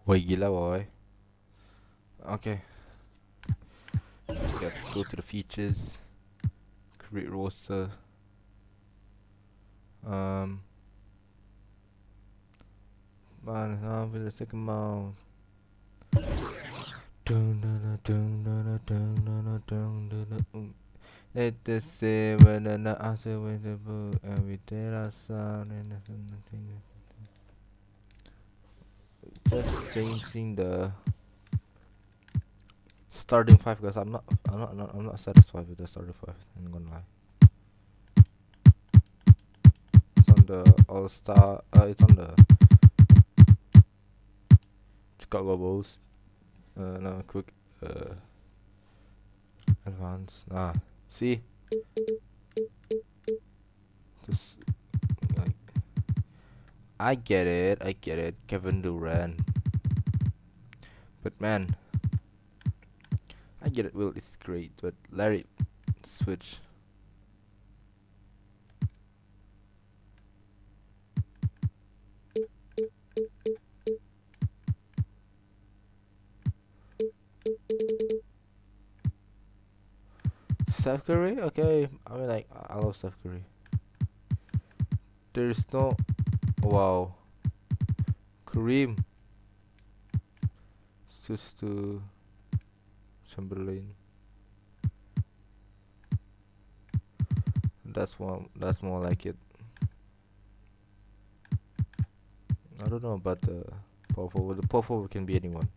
Woi gila boy. Okay, let's go to the features. Create roster. Um, man, now for the second mount. Let the say when the answer with the book and we did our sound and nothing. Just changing the starting five because I'm not satisfied with the starting five. I'm gonna lie. It's on the All Star. It's on the Chicago Bulls. No, quick. Advance. See, just like I get it. Kevin Durant. But man, I get it. Will it's great, but Larry switch. Steph Curry, okay. I mean, like I love Steph Curry. There's no wow. Kareem switch to Chamberlain. That's more. That's more like it. I don't know about the power forward. The power forward can be anyone.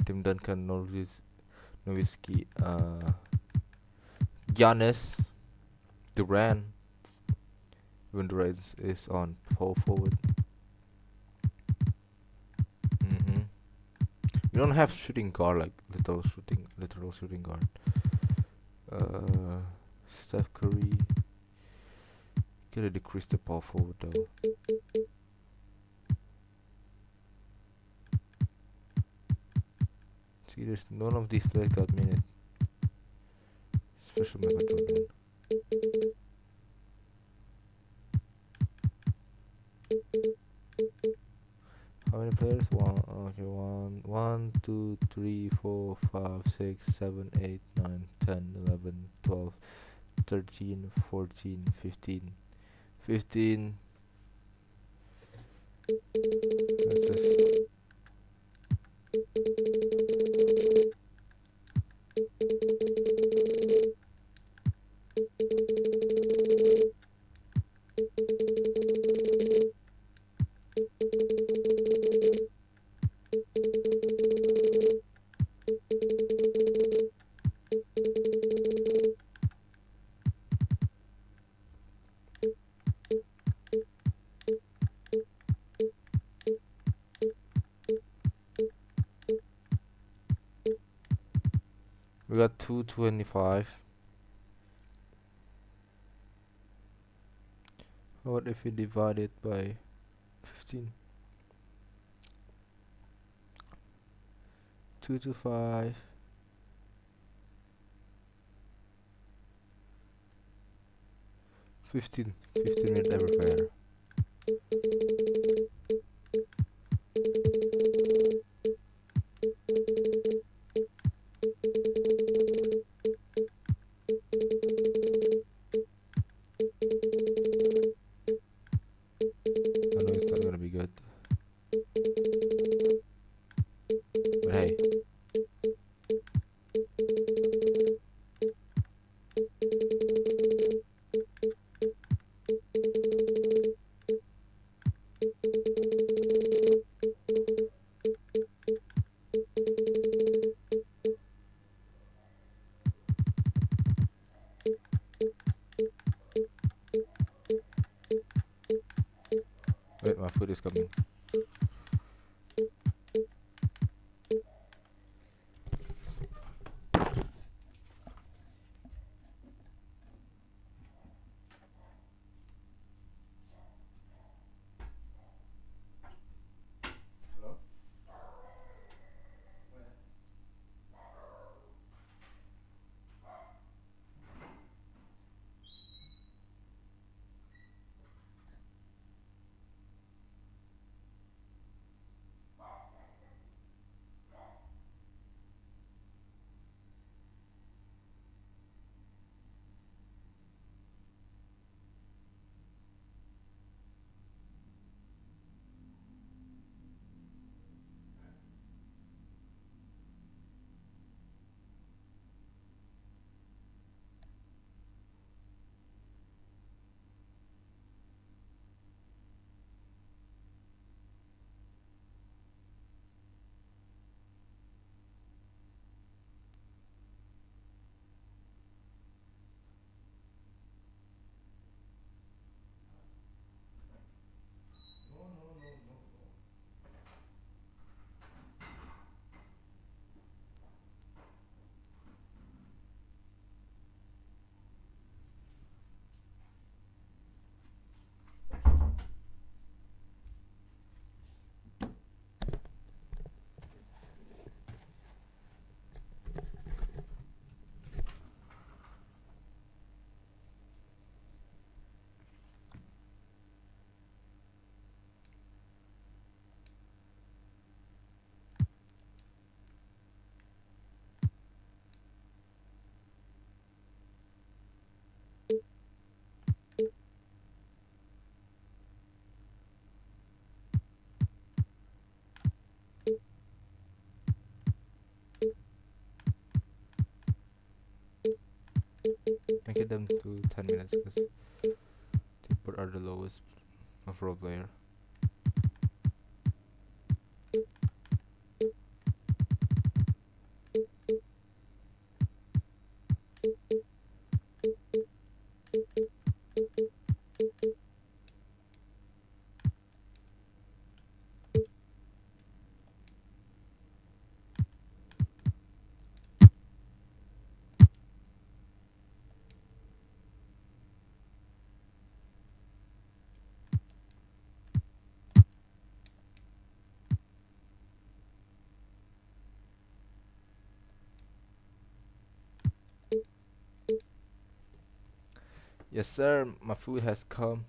Tim Duncan, Nowitzki, Giannis, Durant. When Durant is on power forward. We don't have shooting guard like literal shooting guard. Steph Curry. Gotta decrease the power forward though. See, there's none of these players got minutes. Especially Michael Jordan. How many players? One, 2, 3, 4, 5, 6, 7, 8, 9, 10, 11, 12, 13, 14, 15. 15. Let's just we got 225. What if we divide it by 15? 2 to 5. 15 minutes every player. I know it's not gonna be good, but hey. Wait, my food is coming. them to 10 minutes because they are the lowest of role player. Yes, sir. My food has come.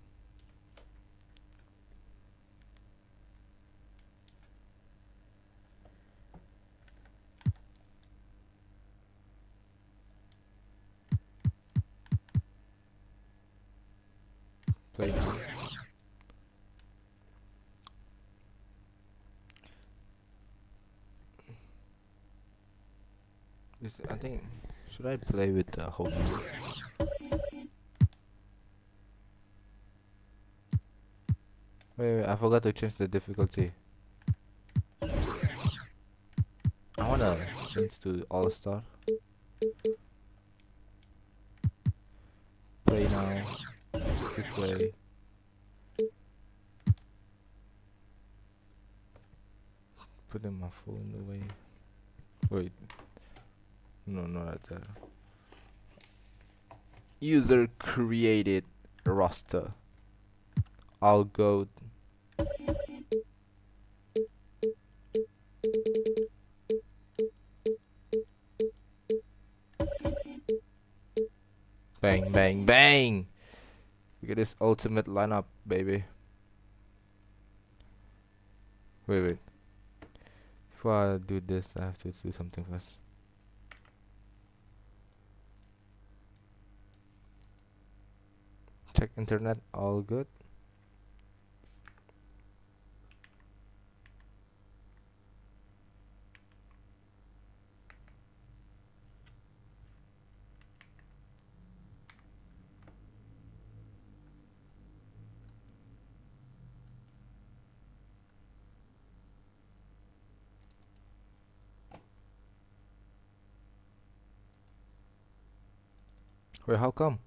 Play now. I think. Should I play with the whole? Wait, I forgot to change the difficulty. I wanna change to all star. Play now. Quick play. Putting my phone away. Wait. No, not that. User created roster. I'll go. Bang, bang, bang! Look at this ultimate lineup, baby. Wait. Before I do this, I have to do something first. Check internet, all good. Wait, how come?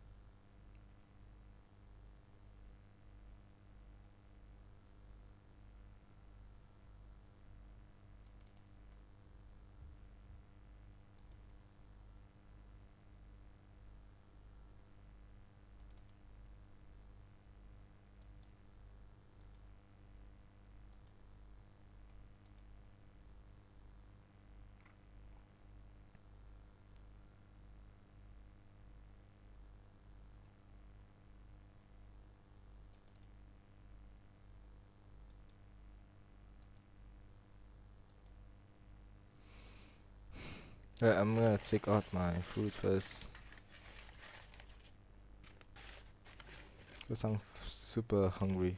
I'm gonna check out my food first. Cause I'm super hungry.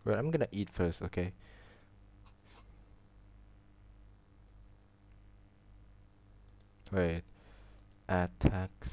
Wait, I'm gonna eat first, okay? Wait, add tax.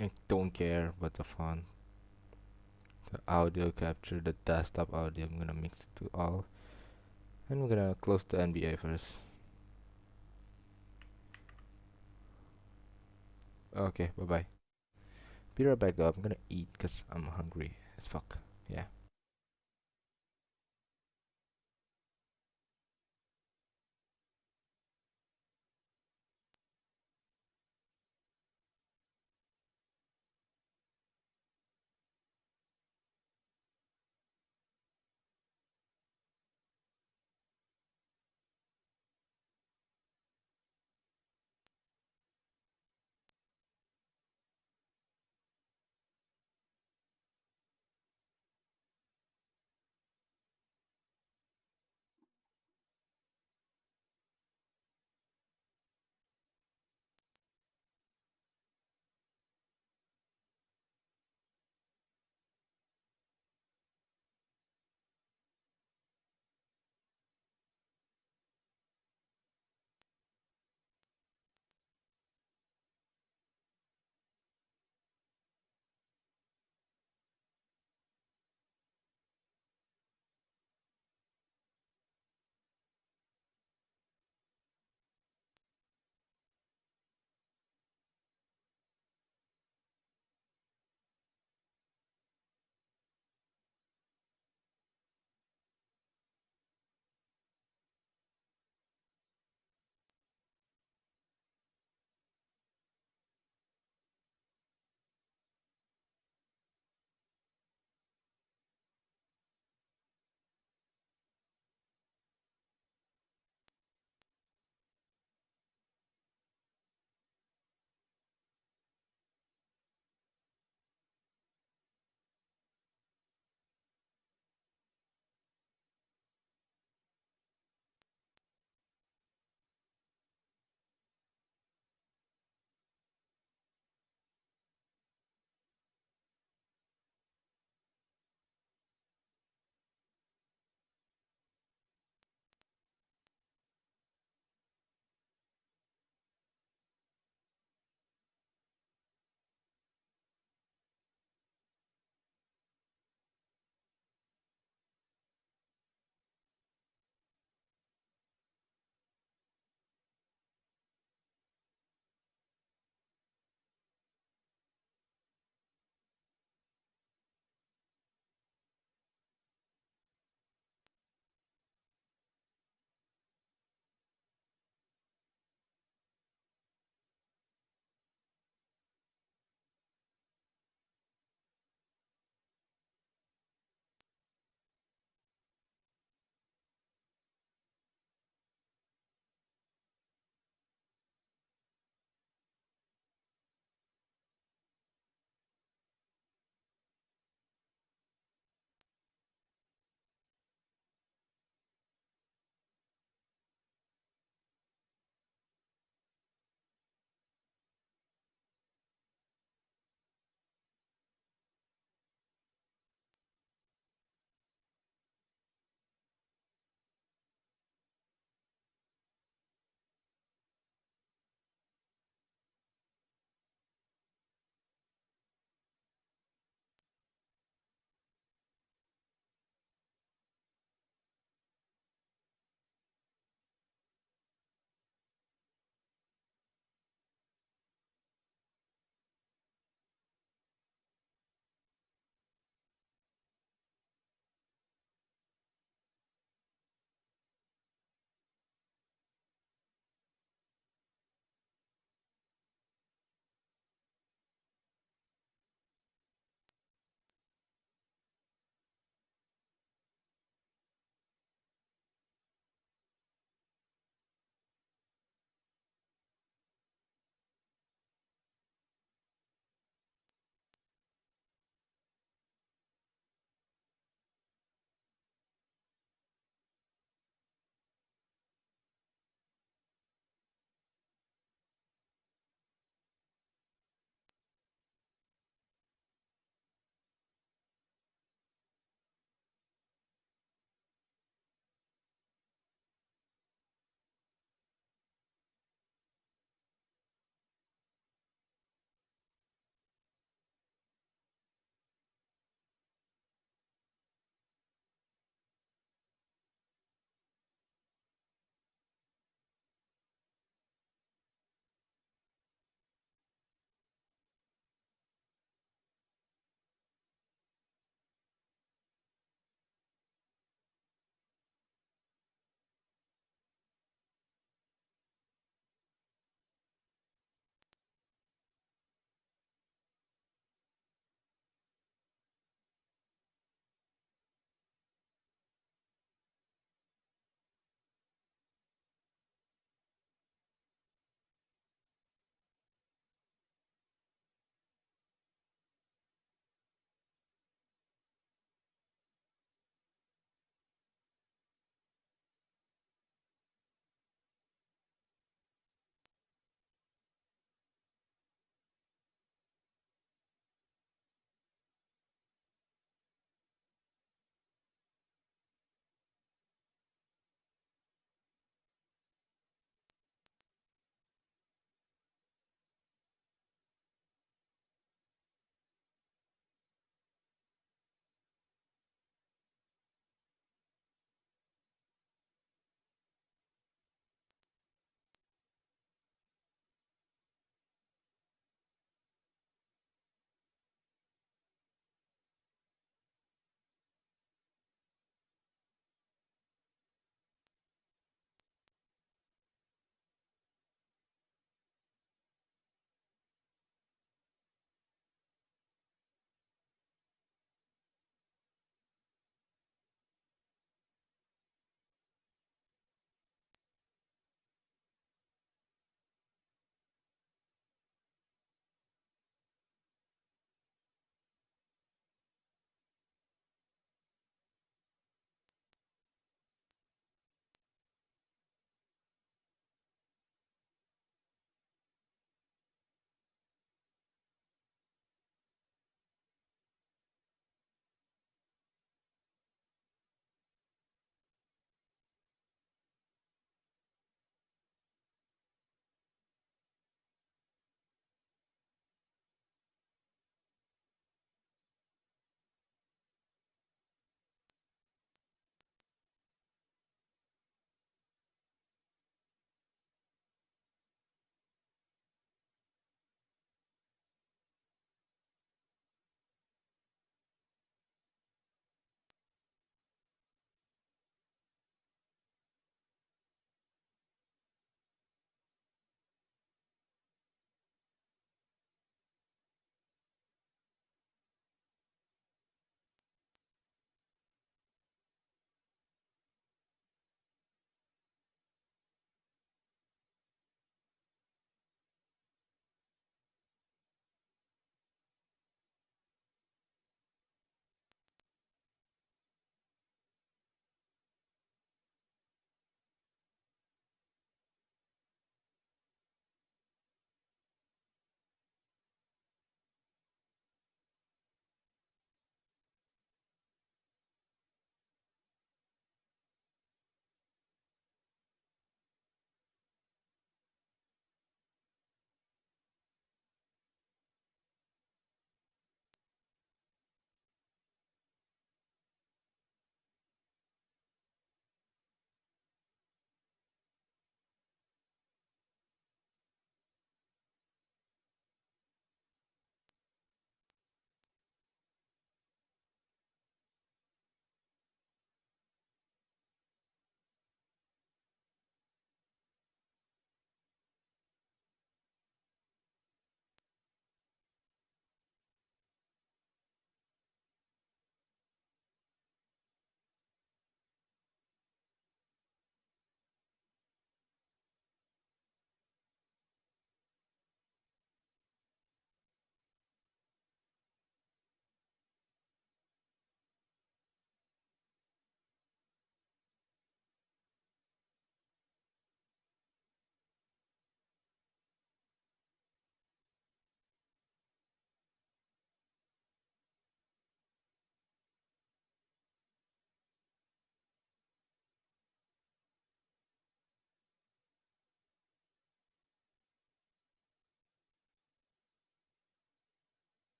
I don't care about the font. The audio capture, the desktop audio, I'm gonna mix it to all. And we're gonna close the NBA first. Okay, bye bye. Be right back though. I'm gonna eat because I'm hungry as fuck. Yeah.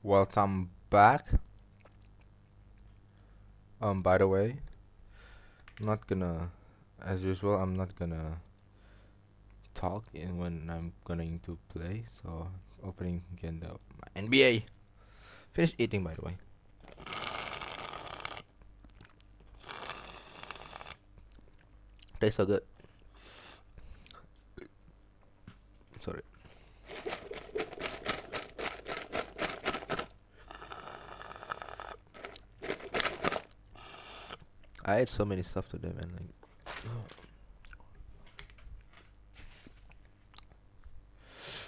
Welcome back. By the way, I'm not gonna, as usual, I'm not gonna talk in when I'm going to play. So opening again the my NBA. Finished eating, by the way. Tastes so good. Sorry. I ate so many stuff today, man. Like,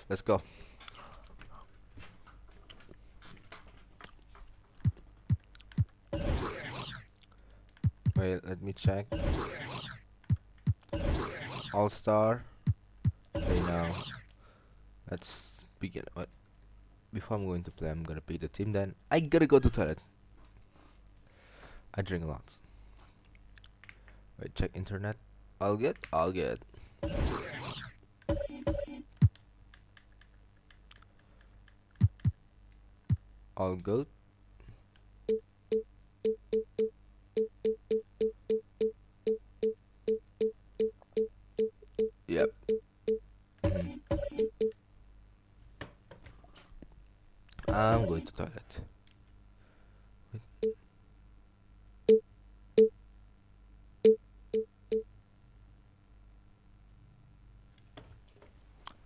let's go. Wait, let me check. All-Star. Okay, now let's begin. What? Before I'm going to play, I'm gonna pick the team. Then I gotta go to toilet. I drink a lot. Wait, check internet. All good. All good. All good. Yep. I'm going to toilet.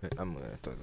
Wait, I'm going to toilet.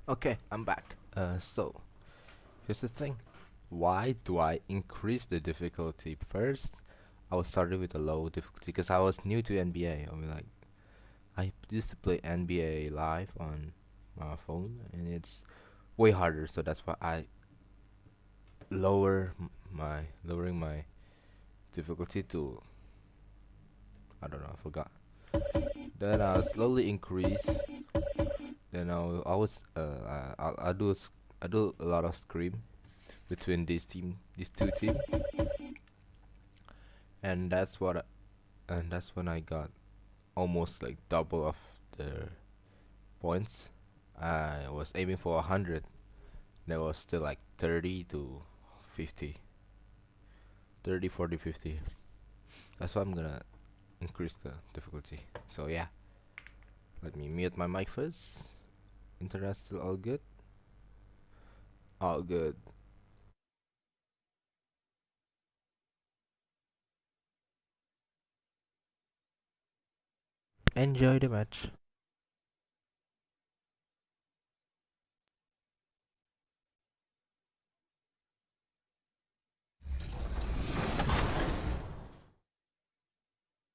Okay, I'm back. So here's the thing. Why do I increase the difficulty first? I was started with a low difficulty because I was new to NBA. I mean, like, I used to play NBA live on my phone, and it's way harder. So that's why I lowering my difficulty to, I don't know, I forgot. Then I slowly increase. Then I do a lot of scrim between these two teams, and that's when I got almost like double of the points. I was aiming for 100. There was still like 30 to 50, 30, 40, 50. That's why I'm gonna increase the difficulty. So yeah, let me mute my mic first. Internet still all good? All good. Enjoy the match.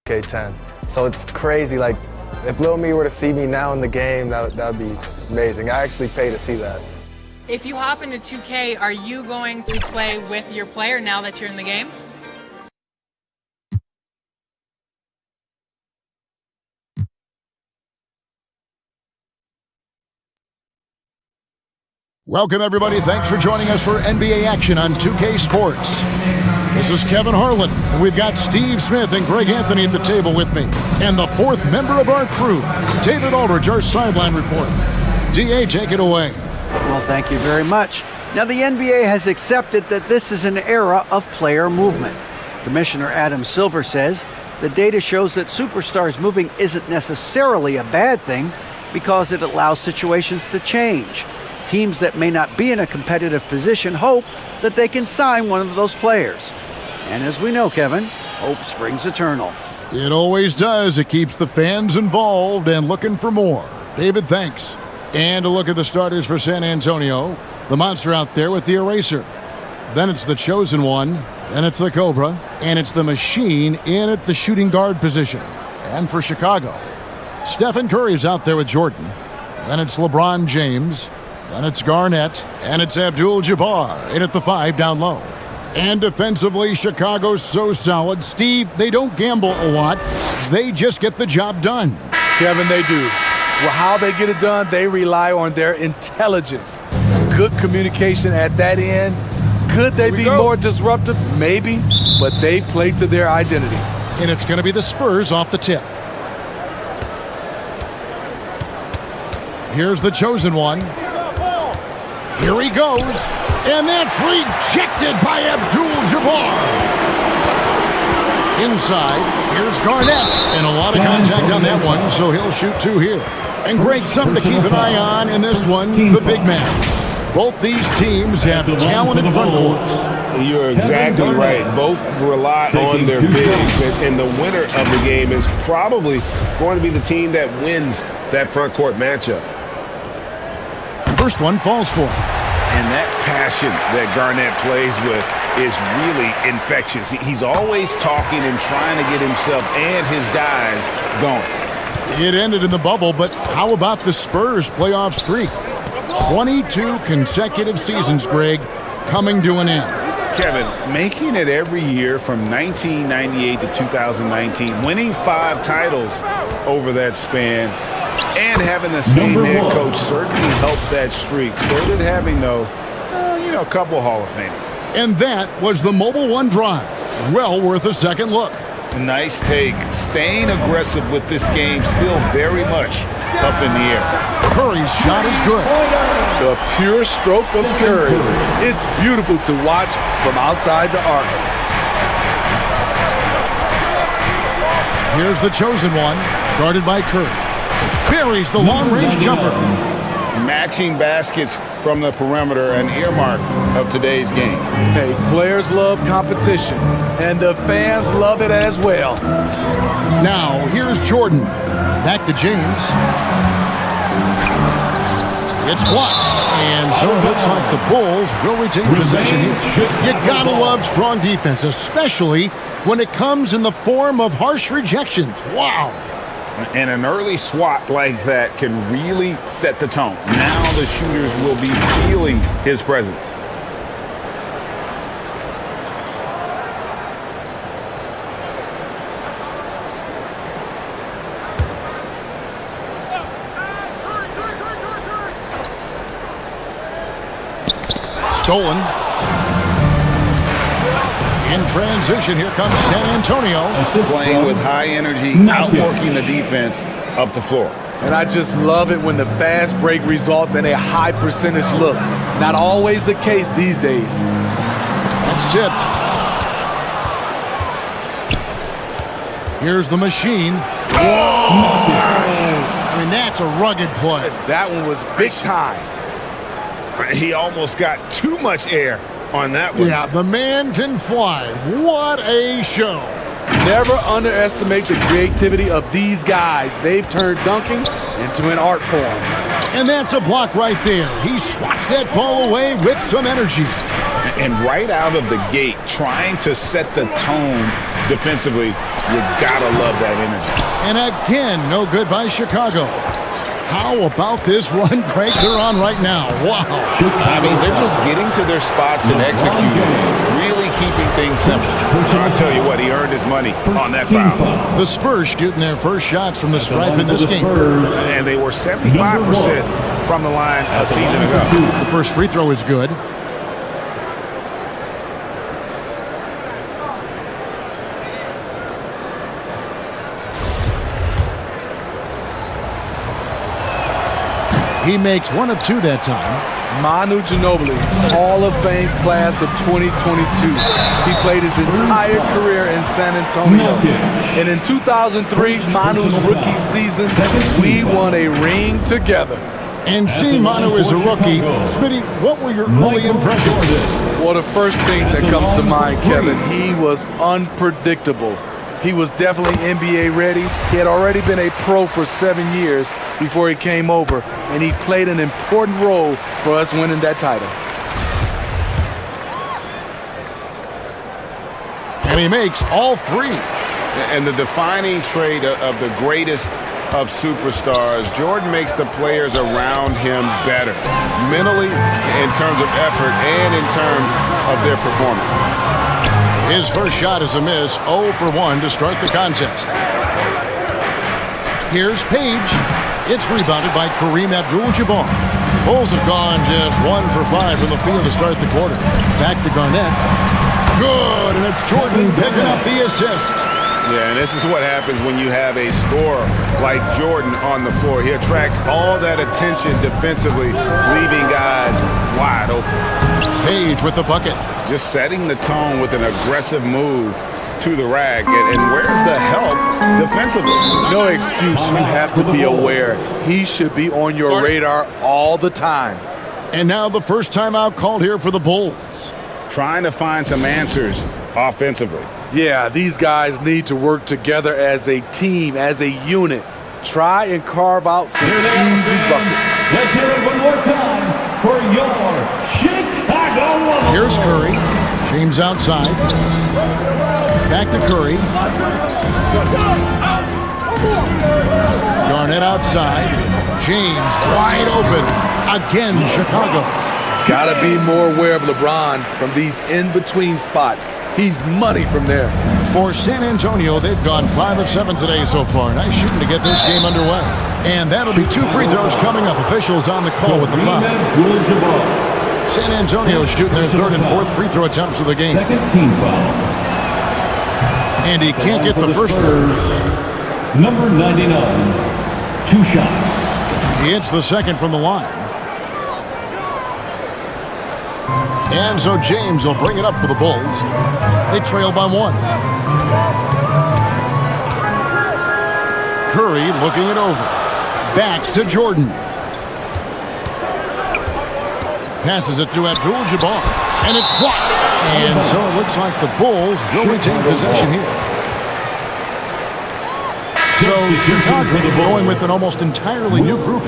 K10. So it's crazy. Like, if Lil Me were to see me now in the game, that would be amazing. I actually pay to see that. If you hop into 2K, are you going to play with your player now that you're in the game? Welcome, everybody. Thanks for joining us for NBA action on 2K Sports. This is Kevin Harlan, and we've got Steve Smith and Greg Anthony at the table with me. And the fourth member of our crew, David Aldridge, our sideline reporter. DA, take it away. Well, thank you very much. Now, the NBA has accepted that this is an era of player movement. Commissioner Adam Silver says the data shows that superstars moving isn't necessarily a bad thing because it allows situations to change. Teams that may not be in a competitive position hope that they can sign one of those players. And as we know, Kevin, hope springs eternal. It always does. It keeps the fans involved and looking for more. David, thanks. And a look at the starters for San Antonio. The monster out there with the eraser. Then it's the chosen one. Then it's the Cobra. And it's the machine in at the shooting guard position. And for Chicago, Stephen Curry's out there with Jordan. Then it's LeBron James. Then it's Garnett. And it's Abdul-Jabbar in at the 5 down low. And defensively, Chicago's so solid. Steve, they don't gamble a lot. They just get the job done. Kevin, they do. Well, how they get it done, they rely on their intelligence. Good communication at that end. Could they be more disruptive? Maybe, but they play to their identity. And it's going to be the Spurs off the tip. Here's the chosen one. Here he goes. And that's rejected by Abdul-Jabbar. Inside, here's Garnett. And a lot of contact on that one, so he'll shoot 2 here. And Greg, something to keep an eye on in this one, the big man. Both these teams have talented front courts. You're exactly right. Both rely on their bigs, and the winner of the game is probably going to be the team that wins that front court matchup. First one falls for him. And that passion that Garnett plays with is really infectious. He's always talking and trying to get himself and his guys going. It ended in the bubble, but how about the Spurs playoff streak? 22 consecutive seasons, Greg, coming to an end. Kevin, making it every year from 1998 to 2019, winning 5 titles over that span, and having the same head coach certainly helped that streak. So did having, though, a couple Hall of Famers. And that was the Mobile One drive. Well worth a second look. Nice take. Staying aggressive with this game, still very much up in the air. Curry's shot is good. The pure stroke of Curry. It's beautiful to watch from outside the arc. Here's the chosen one, guarded by Curry. Buries the long-range jumper. Matching baskets from the perimeter, an earmark of today's game. Hey, players love competition, and the fans love it as well. Now, here's Jordan. Back to James. It's blocked. And so it looks like the Bulls will retain possession here. You gotta love strong defense, especially when it comes in the form of harsh rejections. Wow. And an early swat like that can really set the tone. Now the shooters will be feeling his presence. Stolen. In transition, here comes San Antonio. Playing with high energy, outworking the defense up the floor. And I just love it when the fast break results in a high percentage look. Not always the case these days. That's tipped. Here's the machine. Whoa! I mean, that's a rugged play. That one was big time. He almost got too much air on that one. Yeah, the man can fly. What a show. Never underestimate the creativity of these guys. They've turned dunking into an art form. And that's a block right there. He swats that ball away with some energy. And right out of the gate, trying to set the tone defensively, you gotta love that energy. And again, no good by Chicago. How about this run break they're on right now? Wow. I mean, they're just getting to their spots and executing, really keeping things simple. I'll tell you what, he earned his money on that foul. The Spurs shooting their first shots from the stripe in this game. And they were 75% from the line a season ago. The first free throw is good. He makes one of two that time. Manu Ginobili, Hall of Fame class of 2022. He played his entire career in San Antonio. And in 2003, Manu's rookie season, we won a ring together. And seeing Manu as a rookie, Smitty, what were your early impressions? Well, the first thing that comes to mind, Kevin, he was unpredictable. He was definitely NBA ready. He had already been a pro for 7 years before he came over, and he played an important role for us winning that title. And he makes all three. And the defining trait of the greatest of superstars, Jordan makes the players around him better, mentally, in terms of effort, and in terms of their performance. His first shot is a miss, 0 for 1 to start the contest. Here's Page. It's rebounded by Kareem Abdul-Jabbar. Bulls have gone just 1 for 5 from the field to start the quarter. Back to Garnett. Good, and it's Jordan picking up the assist. Yeah, and this is what happens when you have a scorer like Jordan on the floor. He attracts all that attention defensively, leaving guys wide open. Page with the bucket. Just setting the tone with an aggressive move to the rack. And where's the help defensively? No excuse. You have to be aware. He should be on your radar all the time. And now the first timeout called here for the Bulls. Trying to find some answers offensively. Yeah, these guys need to work together as a team, as a unit. Try and carve out some easy buckets. Let's hear it one more time for your Chicago Bulls. Here's Curry. James outside. Back to Curry. Garnett outside. James wide open. Again, Chicago. Gotta be more aware of LeBron from these in-between spots. He's money from there. For San Antonio, they've gone 5 of 7 today so far. Nice shooting to get this game underway. And that'll be 2 free throws coming up. Officials on the call with the foul. San Antonio shooting their 3rd and 4th free throw attempts of the game. Second team foul. And he can't get the first one. Number 99, 2 shots. He hits the second from the line. And so James will bring it up for the Bulls. They trail by 1. Curry looking it over. Back to Jordan. Passes it to Abdul-Jabbar. And it's blocked. And so it looks like the Bulls will retain possession here. So Chicago going with an almost entirely new group.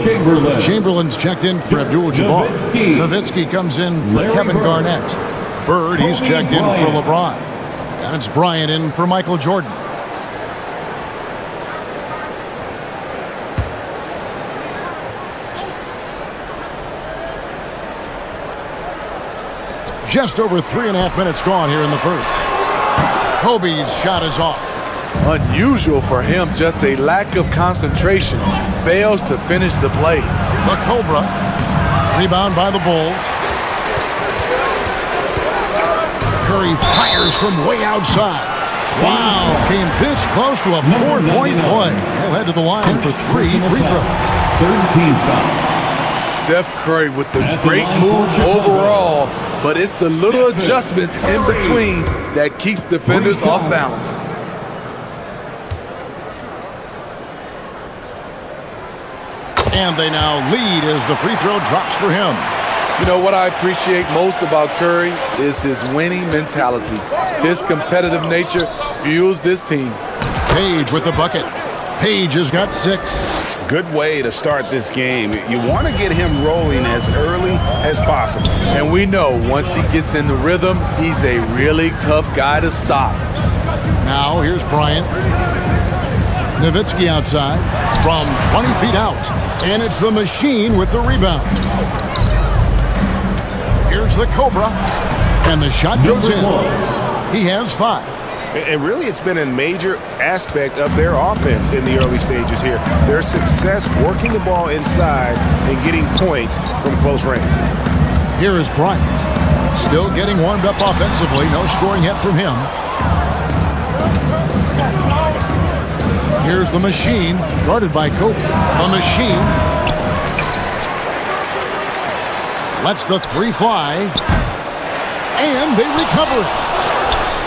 Chamberlain's checked in for Abdul-Jabbar. Nowitzki comes in for Kevin Garnett. Bird, he's checked in for LeBron. And it's Bryant in for Michael Jordan. Just over 3.5 minutes gone here in the first. Kobe's shot is off. Unusual for him, just a lack of concentration. Fails to finish the play. The Cobra. Rebound by the Bulls. Curry fires from way outside. Wow, came this close to a 4-point play. He'll head to the line for 3 free throws. 13 foul. Steph Curry with the great move overall, but it's the little adjustments in between that keeps defenders off balance. And they now lead as the free throw drops for him. You know what I appreciate most about Curry is his winning mentality. His competitive nature fuels this team. Page with the bucket. Page has got 6. Good way to start this game. You want to get him rolling as early as possible. And we know once he gets in the rhythm, he's a really tough guy to stop. Now here's Bryant. Nowitzki outside from 20 feet out. And it's the Machine with the rebound. Here's the Cobra. And the shot goes in. He has 5. And really, it's been a major aspect of their offense in the early stages here. Their success working the ball inside and getting points from close range. Here is Bryant. Still getting warmed up offensively. No scoring yet from him. Here's the Machine, guarded by Kobe. The Machine. Lets the three fly. And they recover it.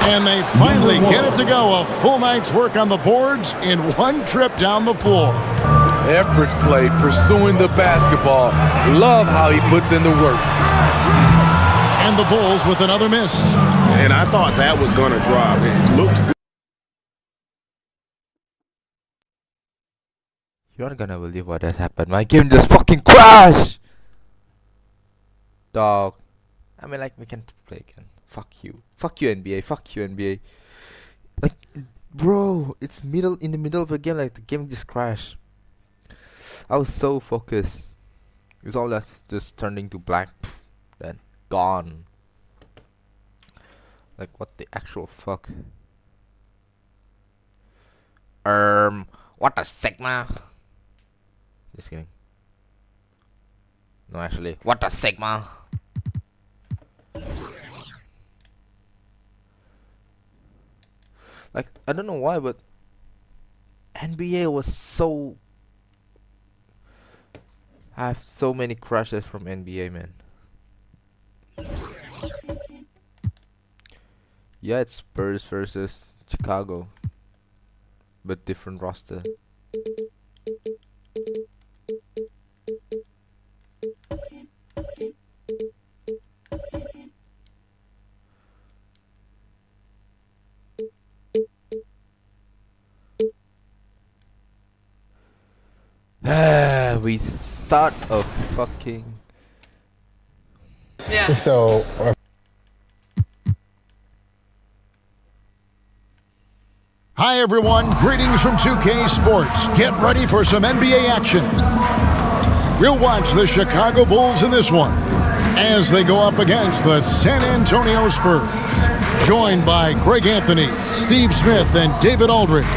And they finally get it to go. A full night's work on the boards in one trip down the floor. Effort play, pursuing the basketball. Love how he puts in the work. And the Bulls with another miss. And I thought that was going to drop. It looked good. You're not gonna believe what has happened. My game just fucking crashed! Dog. I mean, like, we can play again. Fuck you. Fuck you, NBA. Fuck you, NBA. Like, bro, it's in the middle of a game, like, the game just crashed. I was so focused. It was all that just turning to black. Then gone. Like, what the actual fuck? What the Sigma? Just kidding. No, actually, what the Sigma? Like, I don't know why, but NBA was so... I have so many crushes from NBA, man. Yeah, it's Spurs versus Chicago, but different roster. We start a fucking... Yeah. So, Hi everyone, greetings from 2K Sports. Get ready for some NBA action. We'll watch the Chicago Bulls in this one as they go up against the San Antonio Spurs. Joined by Greg Anthony, Steve Smith, and David Aldridge.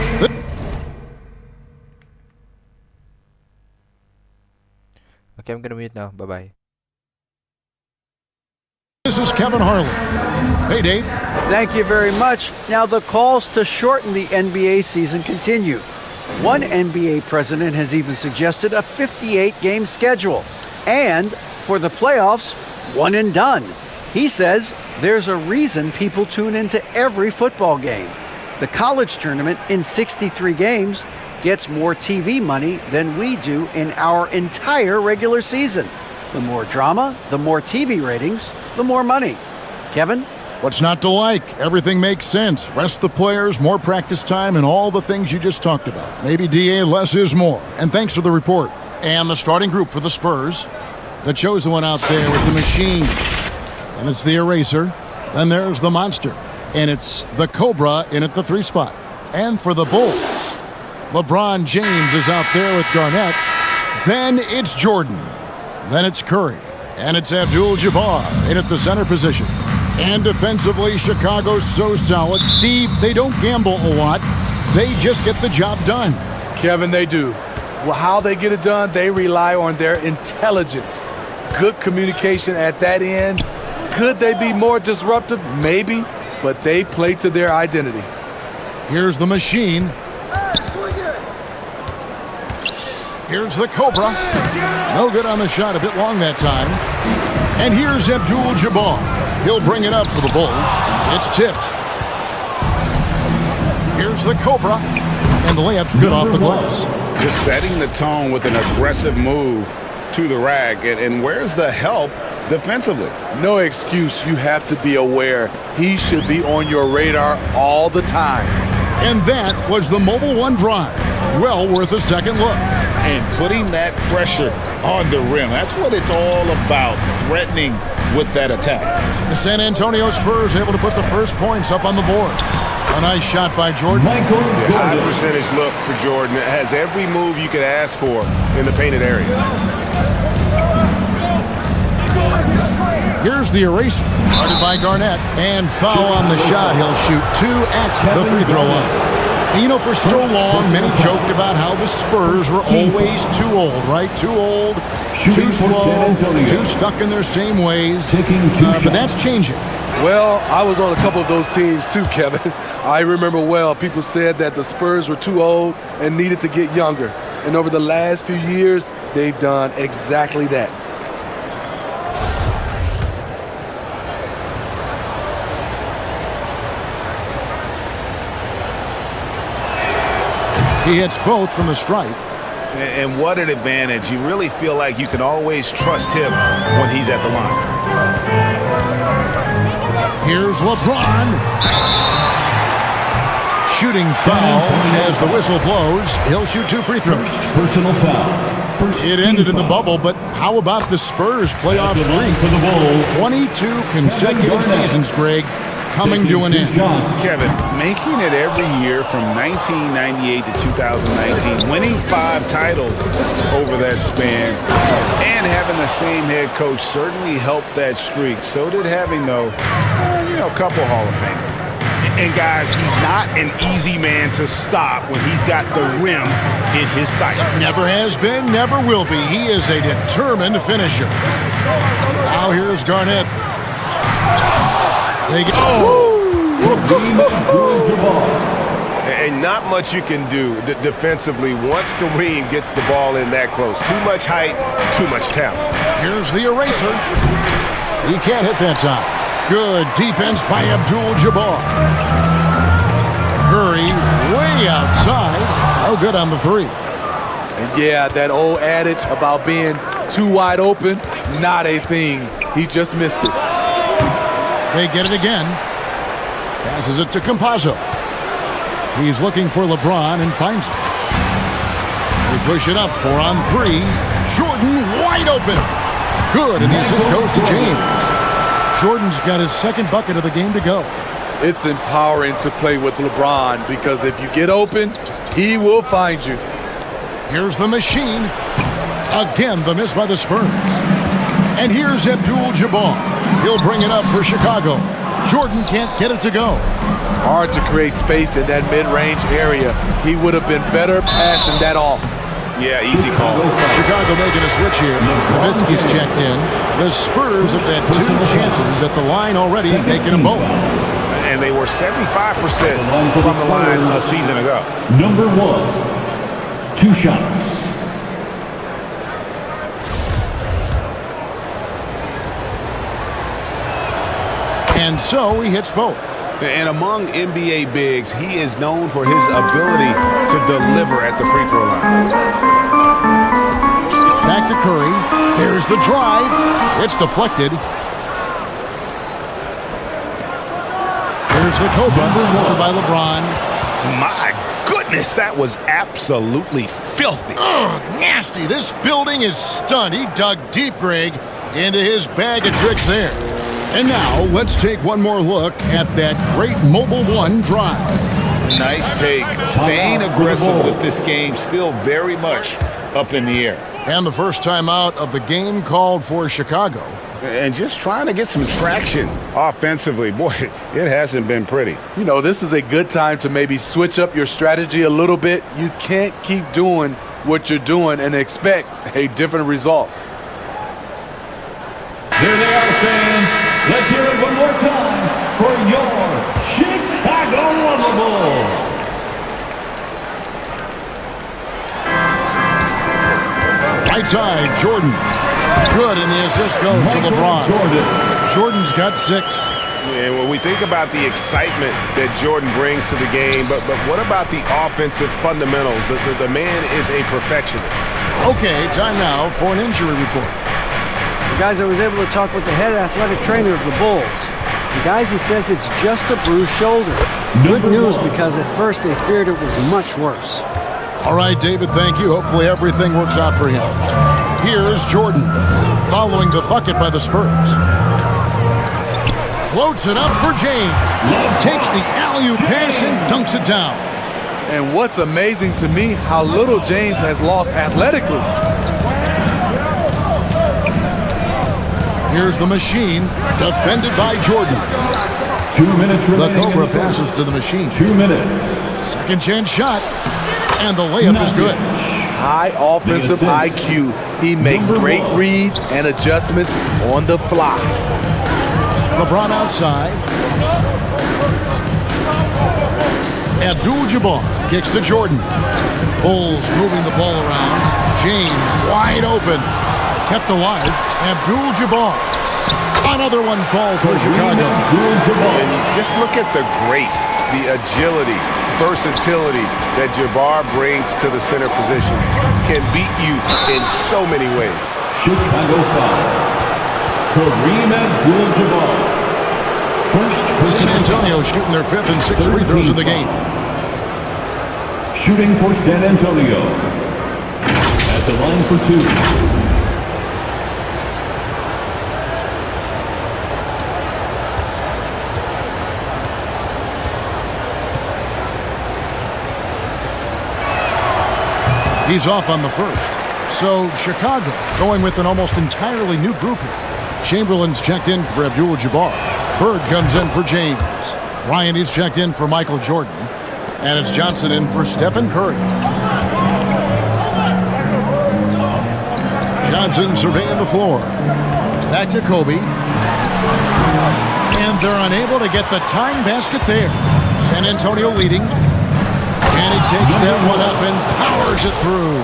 Okay, I'm gonna mute now. Bye-bye. This is Kevin Harlan. Hey, Dave. Thank you very much. Now, the calls to shorten the NBA season continue. One NBA president has even suggested a 58-game schedule. And for the playoffs, one and done. He says there's a reason people tune into every football game. The college tournament in 63 games gets more TV money than we do in our entire regular season. The more drama, the more TV ratings, the more money. Kevin? What's not to like? Everything makes sense. Rest the players, more practice time, and all the things you just talked about. Maybe DA, less is more. And thanks for the report. And the starting group for the Spurs. The chosen one out there with the machine. And it's the eraser. Then there's the monster. And it's the Cobra in at the 3 spot. And for the Bulls, LeBron James is out there with Garnett. Then it's Jordan. Then it's Curry. And it's Abdul-Jabbar in at the center position. And defensively, Chicago's so solid. Steve, they don't gamble a lot. They just get the job done. Kevin, they do. Well, how they get it done, they rely on their intelligence. Good communication at that end. Could they be more disruptive? Maybe. But they play to their identity. Here's the machine. Here's the Cobra. No good on the shot, a bit long that time. And here's Abdul-Jabbar. He'll bring it up for the Bulls. It's tipped. Here's the Cobra. And the layup's good off the glass. Just setting the tone with an aggressive move to the rack. And where's the help defensively? No excuse. You have to be aware. He should be on your radar all the time. And that was the Mobile One drive. Well worth a second look. And putting that pressure on the rim. That's what it's all about, threatening with that attack. The San Antonio Spurs able to put the first points up on the board. A nice shot by Jordan. High percentage look for Jordan. It has every move you could ask for in the painted area. Here's the eraser. Guarded by Garnett. And foul on the shot. He'll shoot 2 at the free throw line. You know, for so long, many joked about how the Spurs were always too old, right? Too old, too slow, too stuck in their same ways. But that's changing. Well, I was on a couple of those teams too, Kevin. I remember well, people said that the Spurs were too old and needed to get younger. And over the last few years, they've done exactly that. He hits both from the stripe. And what an advantage. You really feel like you can always trust him when he's at the line. Here's LeBron. Shooting foul as the whistle blows. He'll shoot 2 free throws. Personal foul. It ended in the bubble, but how about the Spurs playoff streak? For the Bulls. 22 consecutive seasons, Greg, coming to an end. Kevin, making it every year from 1998 to 2019, winning 5 titles over that span, and having the same head coach certainly helped that streak. So did having, though, a couple Hall of Famers. And guys, he's not an easy man to stop when he's got the rim in his sights. Never has been, never will be. He is a determined finisher. Now here's Garnett. They go. And not much you can do defensively once Kareem gets the ball in that close. Too much height, too much talent. Here's the eraser. He can't hit that time. Good defense by Abdul-Jabbar. Curry way outside. No good on the 3. And yeah, that old adage about being too wide open, not a thing. He just missed it. They get it again. Passes it to Campazzo. He's looking for LeBron and finds it. They push it up 4 on 3. Jordan wide open. Good, and the assist goes to James. Jordan's got his second bucket of the game to go. It's empowering to play with LeBron because if you get open, he will find you. Here's the machine. Again, the miss by the Spurs. And here's Abdul-Jabbar. He'll bring it up for Chicago. Jordan can't get it to go. Hard to create space in that mid-range area. He would have been better passing that off. Yeah, easy call. Chicago making a switch here. Nowitzki's checked in. The Spurs have had 2 chances at the line already, making them both. And they were 75% from the line a season ago. Number 1, 2 shots. And so he hits both. And among NBA bigs, he is known for his ability to deliver at the free throw line. Back to Curry. There's the drive. It's deflected. Here's the Cobra over by LeBron. My goodness, that was absolutely filthy. Ugh, nasty. This building is stunned. He dug deep, Greg, into his bag of tricks there. And now, let's take one more look at that great Mobile One drive. Nice take. Staying aggressive with this game, still very much up in the air. And the first time out of the game called for Chicago. And just trying to get some traction offensively. Boy, it hasn't been pretty. You know, this is a good time to maybe switch up your strategy a little bit. You can't keep doing what you're doing and expect a different result. There they are, fans. Let's hear it one more time for your Chicago Bulls. Right side, Jordan. Good, and the assist goes to LeBron. Jordan's got 6. And when we think about the excitement that Jordan brings to the game, but what about the offensive fundamentals? The man is a perfectionist. Okay, time now for an injury report. Guys, I was able to talk with the head athletic trainer of the Bulls. And guys, he says it's just a bruised shoulder. Good news, because at first they feared it was much worse. All right, David, thank you. Hopefully everything works out for him. Here's Jordan, following the bucket by the Spurs. Floats it up for James. Takes the alley-oop pass and dunks it down. And what's amazing to me, how little James has lost athletically. Here's the machine, defended by Jordan. 2 minutes remaining. The Cobra passes to the machine. 2 minutes. Second chance shot, and the layup is good. High offensive IQ. He makes great reads and adjustments on the fly. LeBron outside. Abdul-Jabbar kicks to Jordan. Bulls moving the ball around. James wide open. Kept alive. Abdul-Jabbar. Another one falls for Chicago. And just look at the grace, the agility, versatility that Jabbar brings to the center position can beat you in so many ways. Chicago foul. Kareem Abdul-Jabbar. San Antonio shooting their 5th and 6th free throws of the game. Shooting for San Antonio. At the line for 2. He's off on the first. So Chicago going with an almost entirely new group here. Chamberlain's checked in for Abdul-Jabbar. Bird comes in for James. Ryan is checked in for Michael Jordan. And it's Johnson in for Stephen Curry. Johnson surveying the floor. Back to Kobe. And they're unable to get the tying basket there. San Antonio leading. And he takes that one up and powers it through.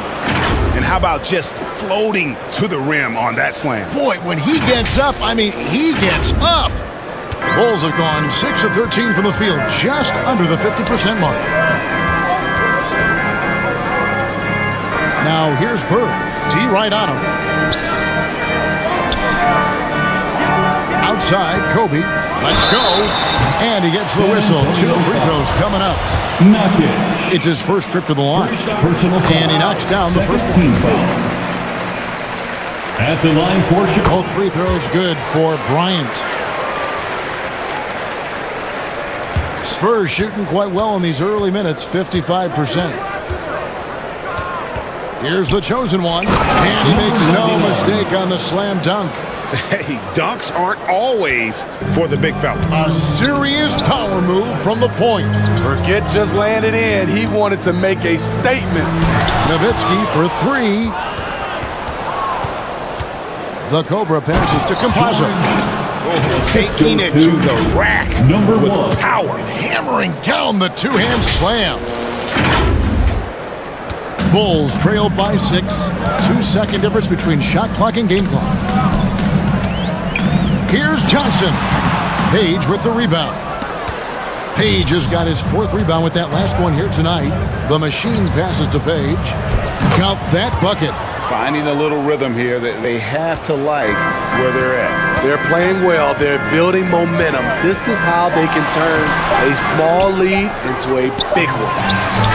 And how about just floating to the rim on that slam? Boy, when he gets up, I mean, he gets up. The Bulls have gone 6 of 13 from the field, just under the 50% mark. Now here's Bird. D right on him. Outside, Kobe. Let's go. And he gets the whistle. 2 free throws coming up. It's his first trip to the line. And he knocks down the first one. At the line for Chicago. Both free throws good for Bryant. Spurs shooting quite well in these early minutes, 55%. Here's the chosen one. And he makes no mistake on the slam dunk. Hey, dunks aren't always for the big fellas. A serious power move from the point. Forget just laying it in. He wanted to make a statement. Nowitzki for 3. The Cobra passes to Campazzo. Taking it to the rack with power. Hammering down the two-hand slam. Bulls trailed by 6. 2-second difference between shot clock and game clock. Here's Johnson. Page with the rebound. Page has got his 4th rebound with that last one here tonight. The machine passes to Page. Count that bucket. Finding a little rhythm here that they have to like where they're at. They're playing well. They're building momentum. This is how they can turn a small lead into a big one.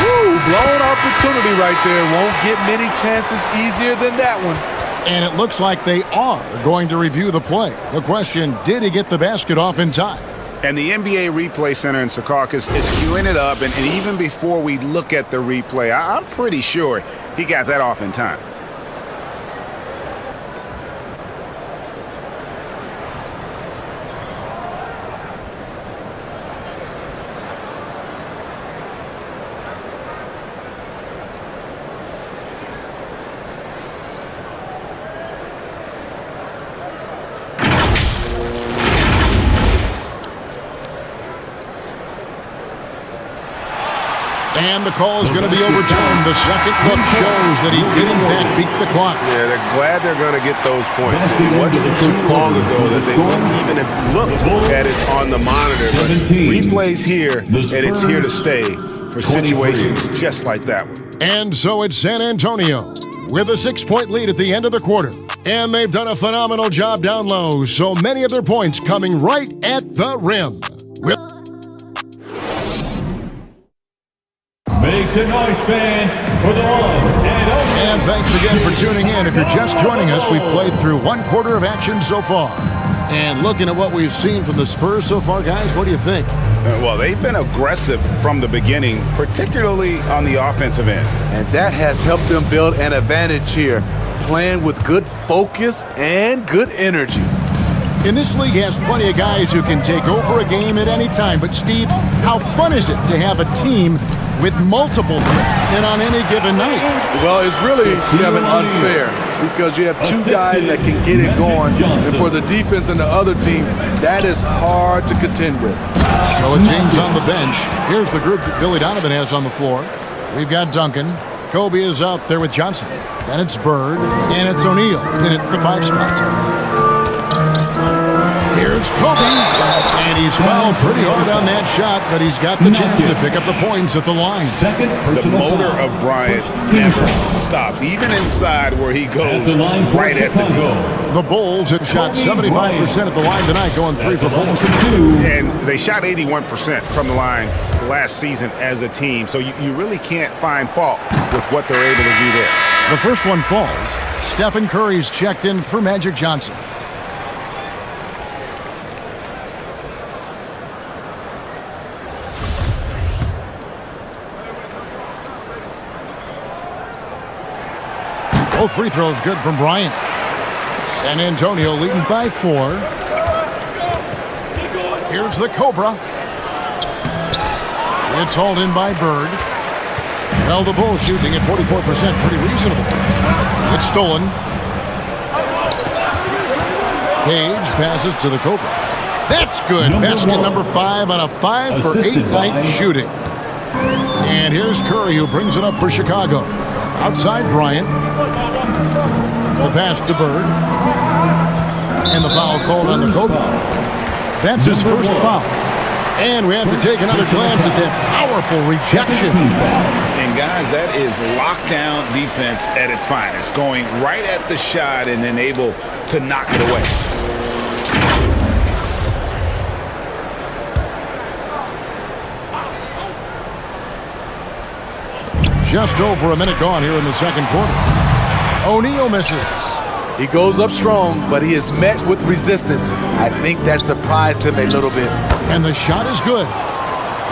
Woo, blown opportunity right there. Won't get many chances easier than that one. And it looks like they are going to review the play. The question, did he get the basket off in time? And the NBA Replay Center in Secaucus is queuing it up. And even before we look at the replay, I'm pretty sure he got that off in time. And the call is going to be overturned. The second look shows that he did, in fact, beat the clock. Yeah, they're glad they're going to get those points. It wasn't too long ago that they wouldn't even have looked at it on the monitor. But replay's here, and it's here to stay for situations just like that one. And so it's San Antonio with a 6-point lead at the end of the quarter. And they've done a phenomenal job down low, so many of their points coming right at the rim. Make some noise, fans, for the one and only. And thanks again for tuning in. If you're just joining us, we've played through 1 quarter of action so far. And looking at what we've seen from the Spurs so far, guys, what do you think? Well, they've been aggressive from the beginning, particularly on the offensive end. And that has helped them build an advantage here, playing with good focus and good energy. In this league has plenty of guys who can take over a game at any time. But, Steve, how fun is it to have a team with multiple threats and on any given night? Well, it's really, Kevin, unfair because you have 2 guys that can get it going. And for the defense and the other team, that is hard to contend with. So with James on the bench, here's the group that Billy Donovan has on the floor. We've got Duncan. Kobe is out there with Johnson. Then it's Bird. And it's O'Neal in at the 5 spot. Here's Kobe, and he's fouled pretty hard on that shot, but he's got the chance to pick up the points at the line. The motor of Bryant never stops, even inside where he goes right at the goal. The Bulls have shot 75% at the line tonight, going 3 for 4. And they shot 81% from the line last season as a team, so you really can't find fault with what they're able to do there. The first one falls. Stephen Curry's checked in for Magic Johnson. Both free throws good from Bryant. San Antonio leading by 4. Here's the Cobra. It's hauled in by Bird. Well, the Bulls shooting at 44%, pretty reasonable. It's stolen. Page passes to the Cobra. That's good. Basket number 5 on a 5 for 8 night shooting. And here's Curry, who brings it up for Chicago. Outside Bryant. The pass to Bird. And the foul called on the Cobra. That's his first foul. And we have to take another glance at that powerful rejection. And guys, that is lockdown defense at its finest. Going right at the shot and then able to knock it away. Just over a minute gone here in the second quarter. O'Neal misses. He goes up strong, but he is met with resistance. I think that surprised him a little bit. And the shot is good.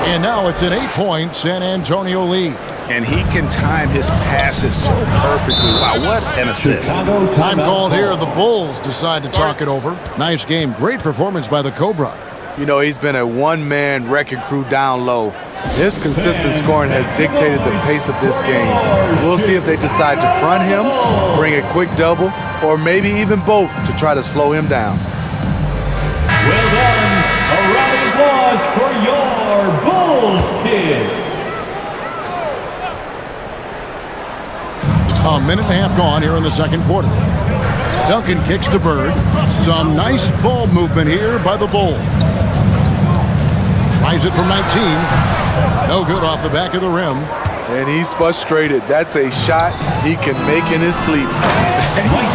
And now it's an 8-point San Antonio lead. And he can time his passes so perfectly. Wow, what an assist. Time called here. The Bulls decide to talk it over. Nice game. Great performance by the Cobra. You know, he's been a one-man wrecking crew down low. His consistent scoring has dictated the pace of this game. We'll see if they decide to front him, bring a quick double, or maybe even both to try to slow him down. Well done. A round of applause for your Bulls kid. A minute and a half gone here in the second quarter. Duncan kicks to Bird. Some nice ball movement here by the Bulls. Tries it from 19. No good off the back of the rim. And he's frustrated. That's a shot he can make in his sleep.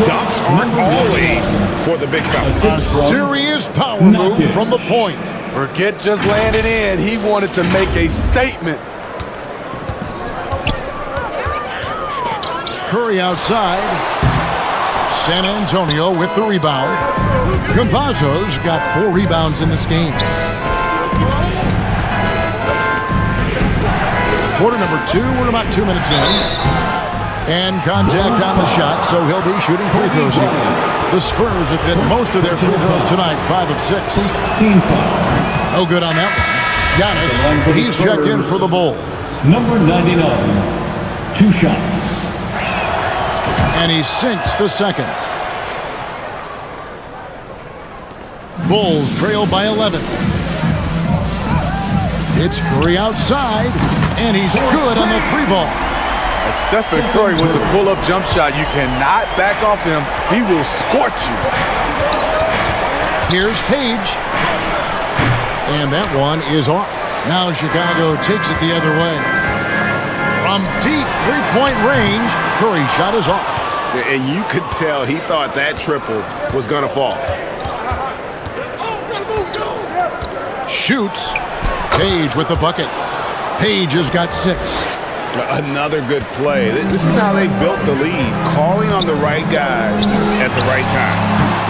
Dunks aren't always for the big fella. A serious power move from the point. Forget just laying it in. He wanted to make a statement. Curry outside. San Antonio with the rebound. Campazzo's got 4 rebounds in this game. Quarter number 2, we're about 2 minutes in. And contact on the shot, so he'll be shooting free throws here. The Spurs have hit most of their free throws tonight, 5 of 6. No good on that one. Giannis, he's checked in for the Bulls. Number 99, 2 shots. And he sinks the second. Bulls trail by 11. It's Curry outside, and he's good on the 3 ball. As Stephen Curry with the pull-up jump shot, you cannot back off him. He will scorch you. Here's Page. And that one is off. Now Chicago takes it the other way. From deep 3-point range, Curry's shot is off. And you could tell he thought that triple was going to fall. Shoots. Page with the bucket. Page has got 6. Another good play. This is how they built the lead, calling on the right guys at the right time.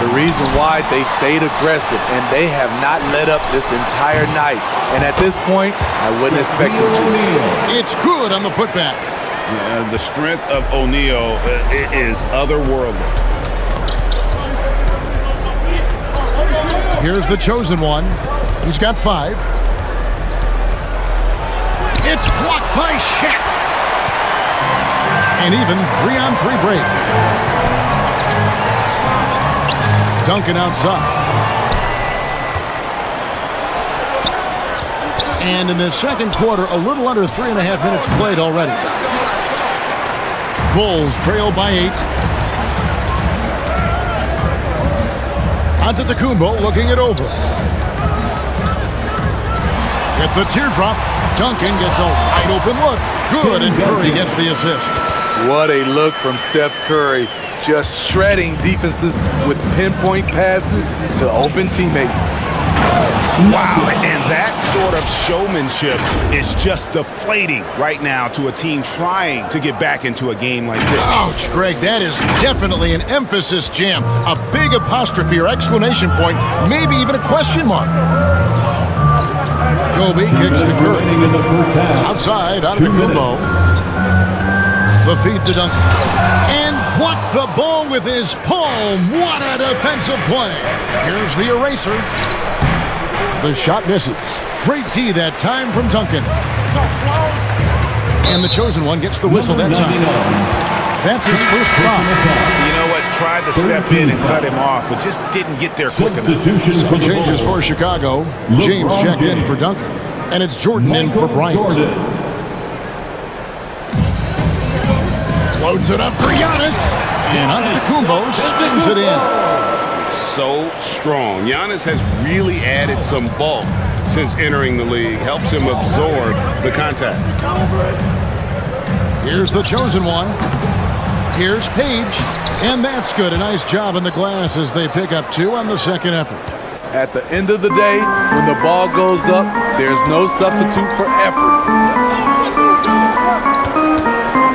The reason why they've stayed aggressive, and they have not let up this entire night. And at this point, I wouldn't expect them to. It's good on the putback. Yeah, the strength of O'Neal is otherworldly. Here's the chosen one. He's got 5. It's blocked by Shaq. And even 3-on-3 break. Duncan outside. And in the second quarter, a little under 3.5 minutes played already. Bulls trail by 8. Antetokounmpo looking it over. With the teardrop, Duncan gets a wide open look. Good, and Curry gets the assist. What a look from Steph Curry. Just shredding defenses with pinpoint passes to open teammates. Wow, and that sort of showmanship is just deflating right now to a team trying to get back into a game like this. Ouch, Greg, that is definitely an emphasis jam. A big apostrophe or exclamation point, maybe even a question mark. Kobe kicks to Curry. Outside, Antetokounmpo. The feed to Duncan. And blocked the ball with his palm. What a defensive play. Here's the eraser. The shot misses. Great D that time from Duncan. And the chosen one gets the whistle that time. That's his first foul. You know what? Tried to step in and cut him off, but just didn't get there quick enough. So changes for Chicago. James checked in for Duncan. And it's Jordan in for Bryant. Loads it up for Giannis. And Antetokounmpo spins it in. So strong. Giannis has really added some bulk since entering the league. Helps him absorb the contact. Here's the chosen one. Here's Page. And that's good. A nice job in the glass as they pick up 2 on the second effort. At the end of the day, when the ball goes up, there's no substitute for effort.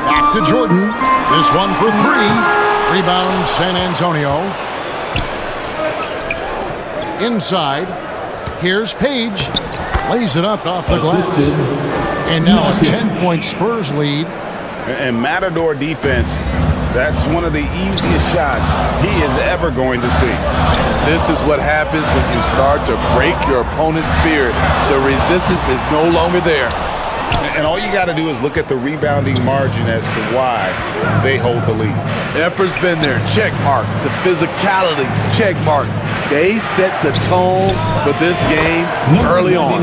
Back to Jordan. This one for 3. Rebound San Antonio. Inside. Here's Page. Lays it up off the glass. And now a 10-point Spurs lead. And Matador defense, that's one of the easiest shots he is ever going to see. This is what happens when you start to break your opponent's spirit. The resistance is no longer there. And all you got to do is look at the rebounding margin as to why they hold the lead. Effort's been there, check mark. The physicality, check mark. They set the tone for this game early on.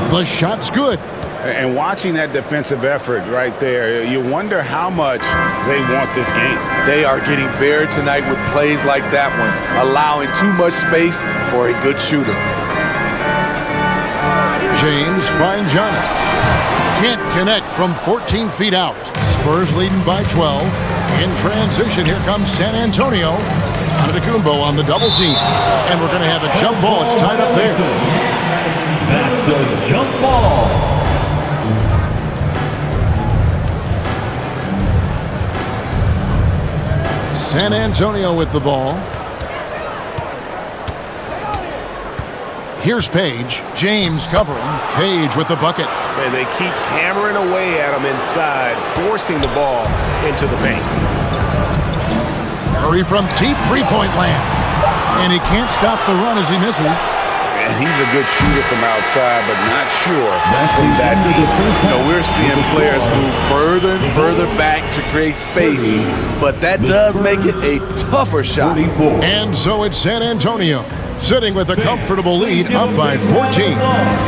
The shot's good. And watching that defensive effort right there, you wonder how much they want this game. They are getting bare tonight with plays like that one, allowing too much space for a good shooter. James finds Giannis. Can't connect from 14 feet out. Spurs leading by 12. In transition, here comes San Antonio. Antetokounmpo on the double team. And we're going to have a jump ball. It's tied up there. That's a jump ball. San Antonio with the ball. Here's Page. James covering. Page with the bucket. And they keep hammering away at him inside, forcing the ball into the paint. Curry from deep three-point land. And he can't stop the run as he misses. And he's a good shooter from outside, but not sure from that deep. You know, we're seeing players move further and further back to create space, but that does make it a tougher shot. And so it's San Antonio, sitting with a comfortable lead, up by 14.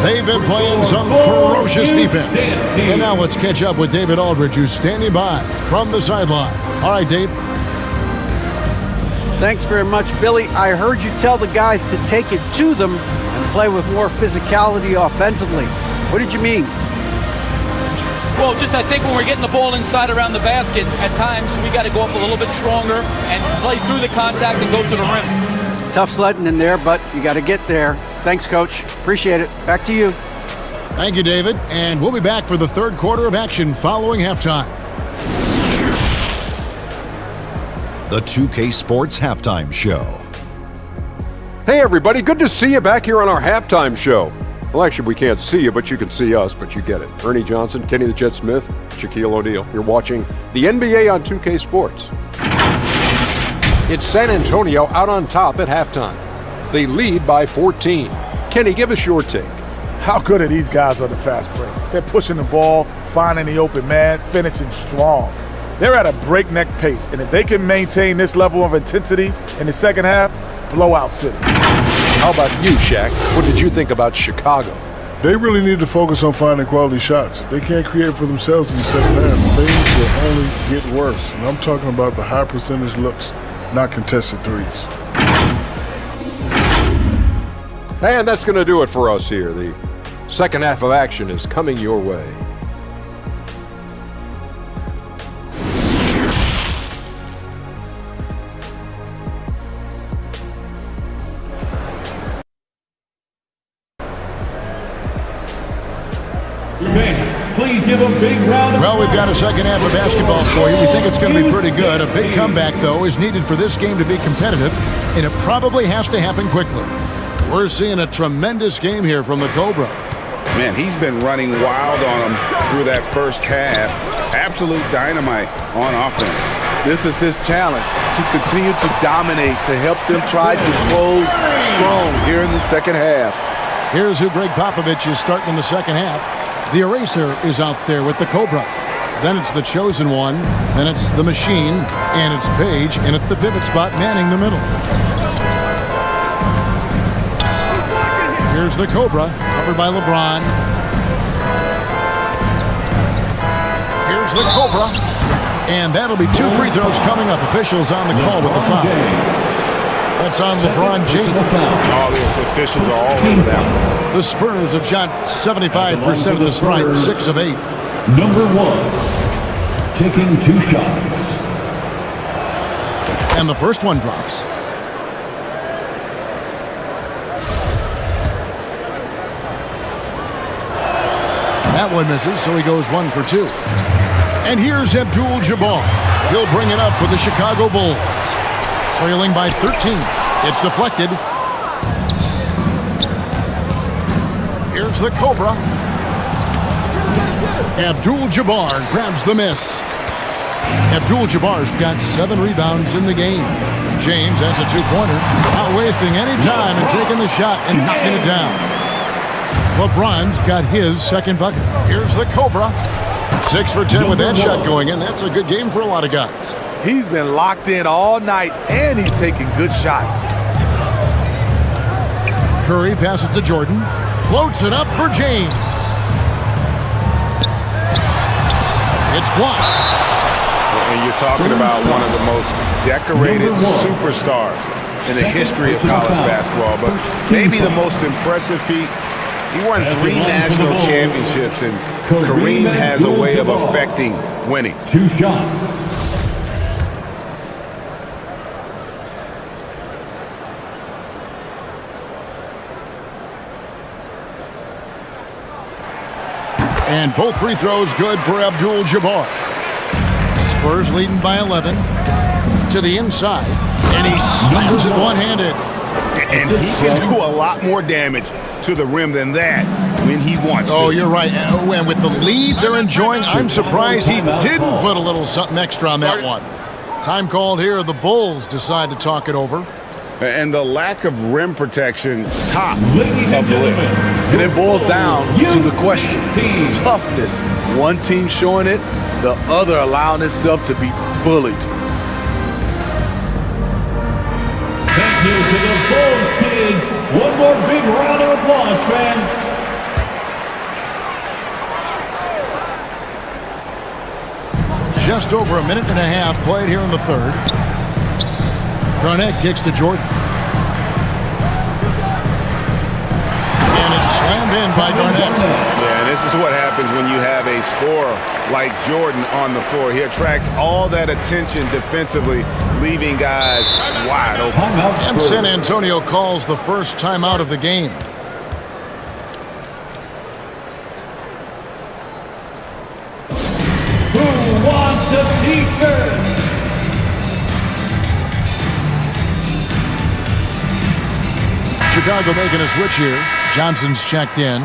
They've been playing some ferocious defense. And now let's catch up with David Aldridge, who's standing by from the sideline. All right, Dave. Thanks very much, Billy. I heard you tell the guys to take it to them and play with more physicality offensively. What did you mean? Well, just I think when we're getting the ball inside around the basket, at times we got to go up a little bit stronger and play through the contact and go to the rim. Tough sledding in there, but you got to get there. Thanks, Coach. Appreciate it. Back to you. Thank you, David. And we'll be back for the third quarter of action following halftime. The 2K Sports Halftime Show. Hey everybody, good to see you back here on our halftime show. Well, actually we can't see you, but you can see us, but you get it. Ernie Johnson, Kenny the Jet Smith, Shaquille O'Neal. You're watching the NBA on 2K Sports. It's San Antonio out on top at halftime. They lead by 14. Kenny, give us your take. How good are these guys on the fast break? They're pushing the ball, finding the open man, finishing strong. They're at a breakneck pace, and if they can maintain this level of intensity in the second half, blowout city. How about you, Shaq? What did you think about Chicago? They really need to focus on finding quality shots. If they can't create for themselves in the second half, things will only get worse. And I'm talking about the high percentage looks, not contested threes. And that's going to do it for us here. The second half of action is coming your way. Please give a big round of Well, we've got a second half of basketball for you. We think it's going to be pretty good. A big comeback, though, is needed for this game to be competitive, and it probably has to happen quickly. We're seeing a tremendous game here from the Cobra. Man, he's been running wild on them through that first half. Absolute dynamite on offense. This is his challenge, to continue to dominate, to help them try to close strong here in the second half. Here's who Greg Popovich is starting in the second half. The Eraser is out there with the Cobra. Then it's the Chosen One. Then it's the Machine. And it's Page. And at the pivot spot, manning the middle. Here's the Cobra, covered by LeBron. Here's the Cobra. And that'll be 2 free throws coming up. Officials on the call with the foul. That's on LeBron James. All the officials are all over that one. The Spurs have shot 75% of the strike, 6 of 8. Number 1, taking 2 shots. And the first one drops. That one misses, so he goes 1 for 2. And here's Abdul-Jabbar. He'll bring it up for the Chicago Bulls. Trailing by 13. It's deflected. Here's the Cobra. Abdul-Jabbar grabs the miss. Abdul-Jabbar's got 7 rebounds in the game. James has a 2-pointer. Not wasting any time and taking the shot and knocking it down. LeBron's got his second bucket. Here's the Cobra. 6 for 10 with that shot going in. That's a good game for a lot of guys. He's been locked in all night, and he's taking good shots. Curry passes to Jordan. Floats it up for James. It's blocked. And you're talking about one of the most decorated superstars in the history of college basketball, but maybe the most impressive feat. He won 3 national championships, and Kareem has a way of affecting winning. 2 shots. And both free throws good for Abdul-Jabbar. Spurs leading by 11. To the inside. And he slams it one-handed. And he can do a lot more damage to the rim than that when he wants to. Oh, you're right. And with the lead they're enjoying, I'm surprised he didn't put a little something extra on that one. Time called here. The Bulls decide to talk it over. And the lack of rim protection, top of the list. And it boils down to the question. Toughness. One team showing it, the other allowing itself to be bullied. Thank you to the Bulls kids. One more big round of applause, fans. Just over a minute and a half played here in the third. Garnett kicks to Jordan. And it's slammed in by Garnett. Yeah, and this is what happens when you have a scorer like Jordan on the floor. He attracts all that attention defensively, leaving guys wide open. And San Antonio calls the first timeout of the game. Who wants a t-shirt? Chicago making a switch here. Johnson's checked in.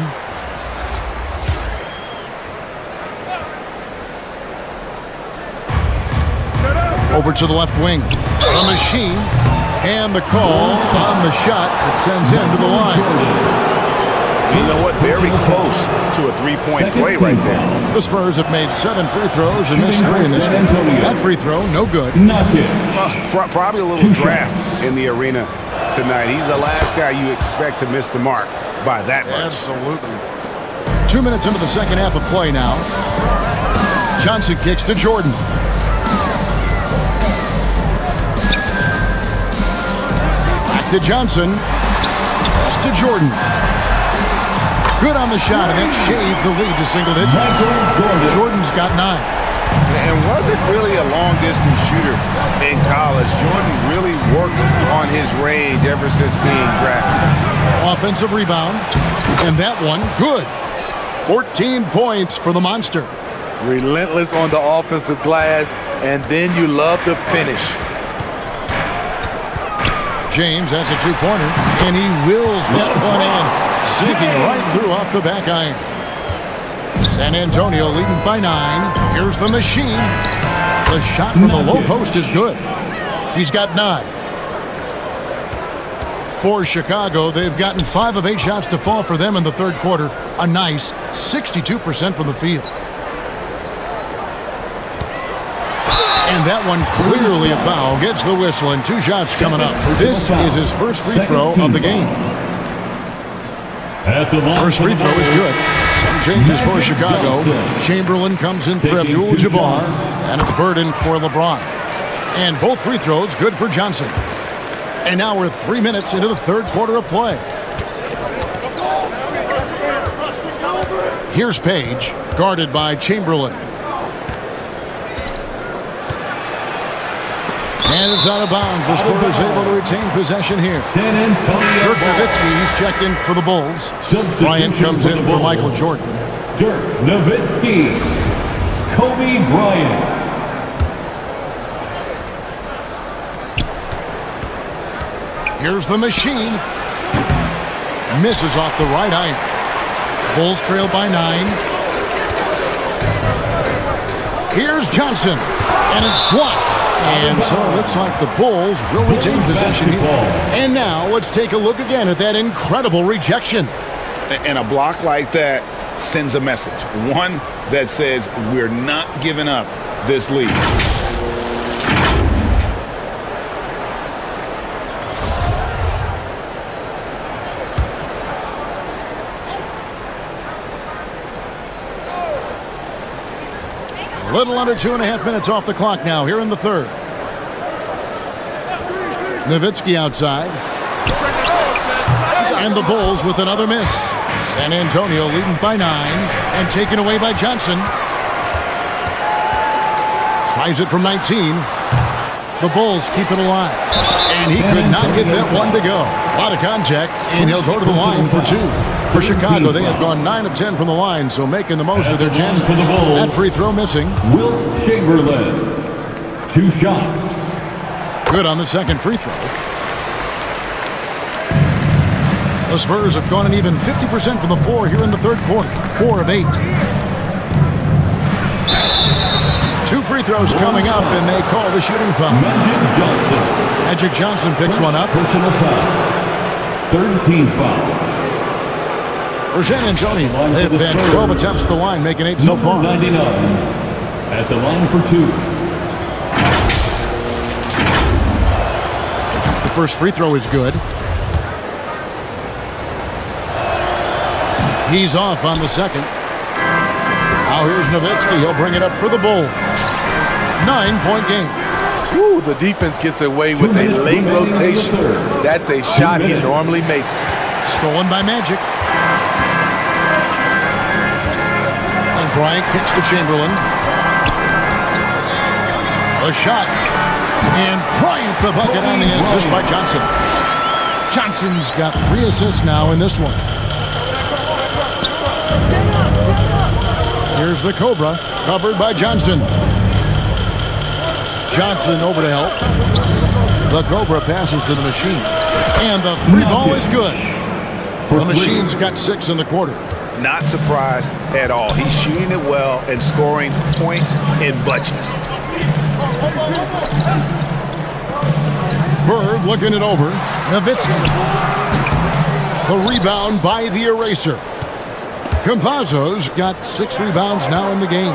Over to the left wing. A Machine. And the call on the shot that sends him to the line. You know what? Very close to a three-point play right there. The Spurs have made 7 free throws and missed 3 in this game. That free throw, no good. Probably a little draft in the arena tonight. He's the last guy you expect to miss the mark by that much. Absolutely. 2 minutes into the second half of play now. Johnson kicks to Jordan. Back to Johnson. Pass to Jordan. Good on the shot, and that shaves the lead to single digits. Jordan's got 9. And wasn't really a long-distance shooter in college. Jordan really worked on his range ever since being drafted. Offensive rebound, and that one, good. 14 points for the Monster. Relentless on the offensive glass, and then you love the finish. James has a 2-pointer, and he wills that one in, sinking right through off the back iron. San Antonio leading by 9. Here's the machine. The shot from the low post is good. He's got 9. For Chicago, they've gotten 5 of 8 shots to fall for them in the third quarter. A nice 62% from the field. And that one clearly a foul. Gets the whistle, and 2 shots coming up. This is his first free throw of the game. First free throw is good. Some changes for Chicago. Chamberlain comes in for Abdul-Jabbar, and it's Burden for LeBron. And both free throws good for Johnson. And now we're 3 minutes into the third quarter of play. Here's Page, guarded by Chamberlain. And it's out of bounds. The Spurs able to retain possession here. Dirk Nowitzki, he's checked in for the Bulls. Bryant comes in for Michael Jordan. Dirk Nowitzki, Kobe Bryant. Here's the machine. Misses off the right iron. Bulls trail by 9. Here's Johnson, and it's blocked. And so it looks like the Bulls will retain possession here. And now let's take a look again at that incredible rejection. And a block like that sends a message. One that says we're not giving up this lead. A little under 2.5 minutes off the clock now here in the third. Nowitzki outside. And the Bulls with another miss. San Antonio leading by 9 and taken away by Johnson. Tries it from 19. The Bulls keep it alive. And he could not get that one to go. A lot of contact, and he'll go to the line for 2. For Chicago, they had gone 9 of 10 from the line, so making the most of their chances. That free throw missing. Wilt Chamberlain, 2 shots. Good on the second free throw. The Spurs have gone an even 50% from the floor here in the third quarter. 4 of 8. 2 free throws coming up, and they call the shooting foul. Magic Johnson picks one up. Personal foul. 3rd team foul. For San Antonio, they've had 12 attempts at the line, making 8 so far. 99 at the line for 2. The first free throw is good. He's off on the second. Now here's Nowitzki. He'll bring it up for the Bulls. 9-point game. Ooh, the defense gets away with a late rotation. That's a shot he normally makes. Stolen by Magic. And Bryant kicks to Chamberlain. The shot. And Bryant the bucket on the assist by Johnson. Johnson's got 3 assists now in this one. Here's the Cobra, covered by Johnson. Johnson over to help. The Cobra passes to the machine. And the 3 ball is good. The machine's got 6 in the quarter. Not surprised at all. He's shooting it well and scoring points in bunches. Bird looking it over. Nowitzki. The rebound by the eraser. Campazzo's got 6 rebounds now in the game.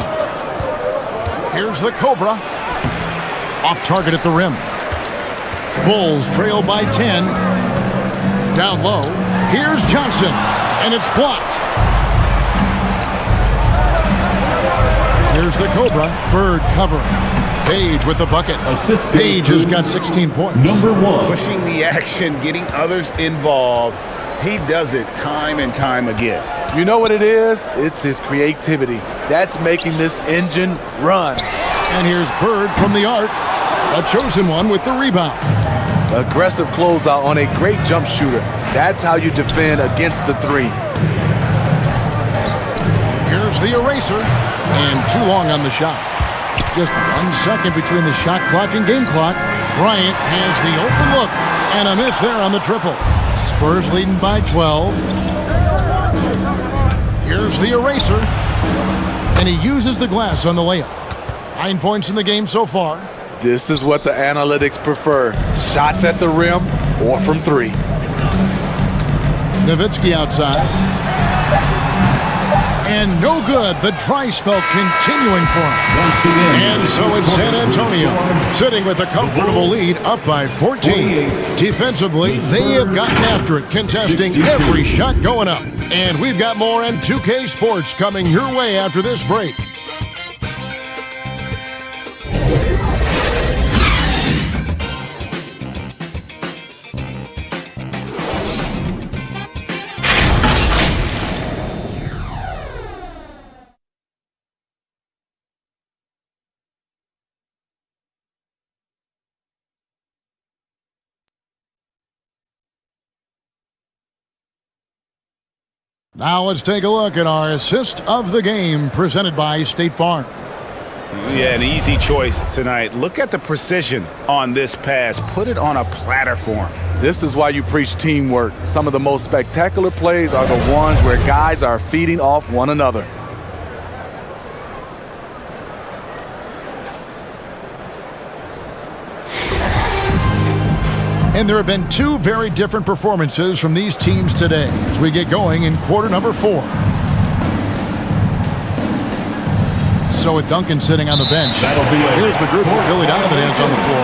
Here's the Cobra. Off target at the rim. Bulls trail by 10. Down low. Here's Johnson. And it's blocked. Here's the Cobra. Bird covering. Page with the bucket. Page has got 16 points. Number 1. Pushing the action, getting others involved. He does it time and time again. You know what it is? It's his creativity. That's making this engine run. And here's Bird from the arc. A chosen one with the rebound. Aggressive closeout on a great jump shooter. That's how you defend against the three. Here's the eraser. And too long on the shot. Just 1 second between the shot clock and game clock. Bryant has the open look. And a miss there on the triple. Spurs leading by 12. Here's the eraser. And he uses the glass on the layup. 9 points in the game so far. This is what the analytics prefer. Shots at the rim or from three. Nowitzki outside. And no good. The dry spell continuing for him. And so it's San Antonio sitting with a comfortable lead up by 14. Defensively, they have gotten after it, contesting every shot going up. And we've got more in 2K Sports coming your way after this break. Now let's take a look at our assist of the game presented by State Farm. Yeah, an easy choice tonight. Look at the precision on this pass. Put it on a platter for him. This is why you preach teamwork. Some of the most spectacular plays are the ones where guys are feeding off one another. And there have been two very different performances from these teams today as we get going in quarter number 4. So with Duncan sitting on the bench, here's the group that Billy Donovan has on the floor.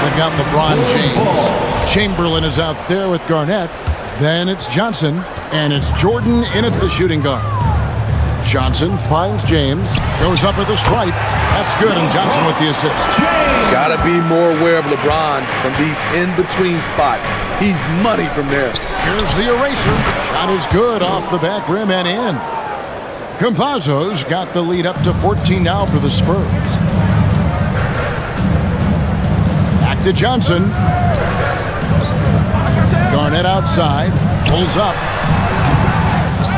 They've got LeBron James. Chamberlain is out there with Garnett. Then it's Johnson, and it's Jordan in at the shooting guard. Johnson finds James, goes up with a stripe. That's good, and Johnson with the assist. Gotta be more aware of LeBron from these in-between spots. He's money from there. Here's the eraser. Shot is good off the back rim and in. Campazzo's got the lead up to 14 now for the Spurs. Back to Johnson. Garnett outside, pulls up.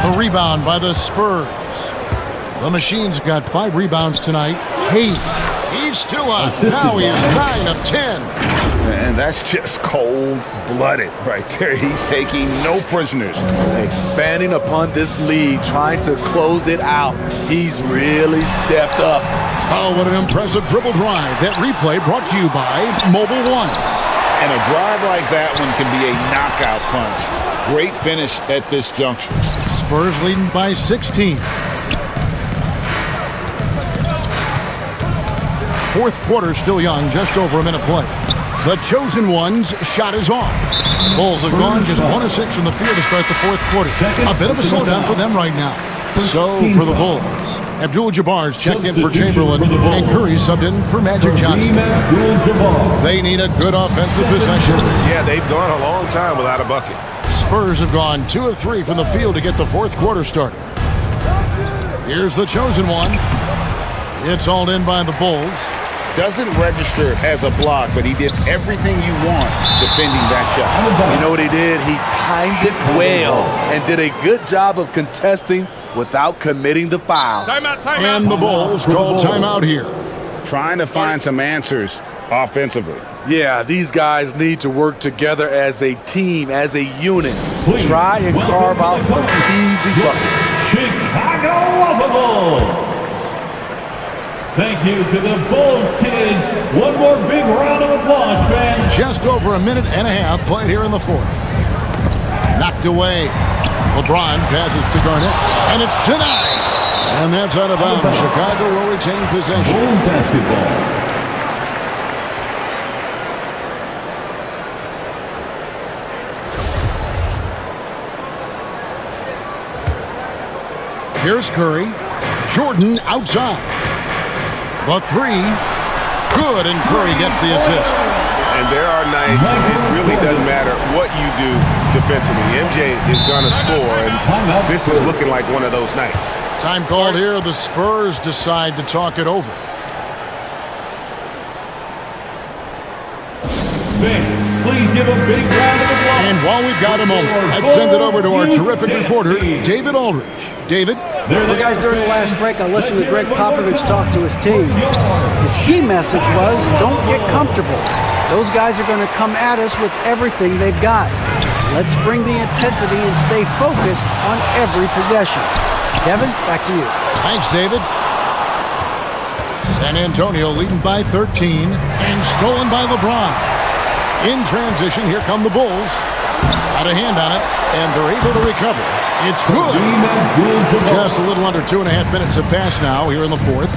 The rebound by the Spurs. The Machine's got 5 rebounds tonight. He's still up. Now he is 9 of 10. And that's just cold-blooded right there. He's taking no prisoners. Expanding upon this lead, trying to close it out. He's really stepped up. Oh, what an impressive dribble drive. That replay brought to you by Mobile One. And a drive like that one can be a knockout punch. Great finish at this juncture. Spurs leading by 16. Fourth quarter still young, just over a minute play. The chosen one's shot is off. Bulls have gone just 1 of 6 from the field to start the fourth quarter. A bit of a slowdown for them right now. So for the Bulls, Abdul-Jabbar's checked in for Chamberlain, and Curry subbed in for Magic Johnson. They need a good offensive possession. Yeah, they've gone a long time without a bucket. Spurs have gone 2 of 3 from the field to get the fourth quarter started. Here's the chosen one. It's hauled in by the Bulls. Doesn't register as a block, but he did everything you want defending that shot. You know what he did? He timed it well and did a good job of contesting without committing the foul. Timeout. And the Bulls call timeout here. Trying to find some answers offensively. Yeah, these guys need to work together as a team, as a unit. Try and carve out some easy buckets. Chicago lovable. Thank you to the Bulls kids. One more big round of applause, fans. Just over a minute and a half played here in the fourth. Knocked away. LeBron passes to Garnett, and it's denied. And that's out of bounds. Chicago will retain possession. Bulls basketball. Here's Curry. Jordan outside. The 3. Good, and Curry gets the assist. And there are nights it really doesn't matter what you do defensively. MJ is going to score, and this is looking like one of those nights. Time called here. The Spurs decide to talk it over. Please give a big round of applause. And while we've got a moment, let's send it over to our terrific reporter, David Aldridge. David? Well, guys, during the last break, I listened to Greg Popovich talk to his team. His key message was, don't get comfortable. Those guys are going to come at us with everything they've got. Let's bring the intensity and stay focused on every possession. Kevin, back to you. Thanks, David. San Antonio leading by 13 and stolen by LeBron. In transition, here come the Bulls. Got a hand on it, and they're able to recover. It's good. Just a little under 2.5 minutes have passed now here in the fourth.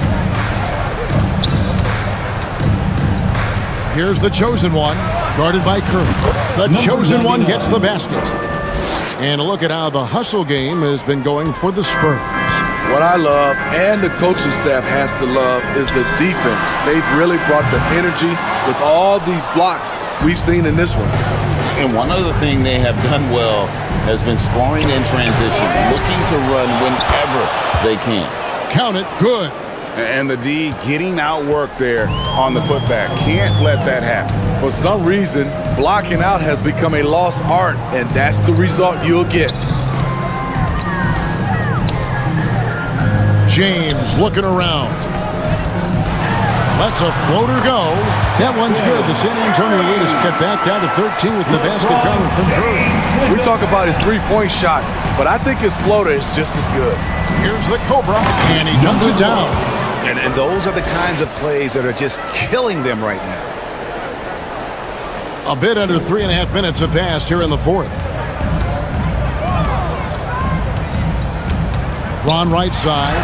Here's the chosen one, guarded by Curry. The chosen one gets the basket. And a look at how the hustle game has been going for the Spurs. What I love, and the coaching staff has to love, is the defense. They've really brought the energy with all these blocks we've seen in this one. And one other thing they have done well has been scoring in transition, looking to run whenever they can. Count it, good. And the D getting outworked there on the putback. Can't let that happen. For some reason, blocking out has become a lost art, and that's the result you'll get. James looking around. Lets a floater go. That one's good. The San Antonio lead is cut back down to 13 with the basket coming from Curry. We talk about his three-point shot, but I think his floater is just as good. Here's the Cobra, and he dunks it down. And those are the kinds of plays that are just killing them right now. A bit under 3.5 minutes have passed here in the fourth. Ron right side.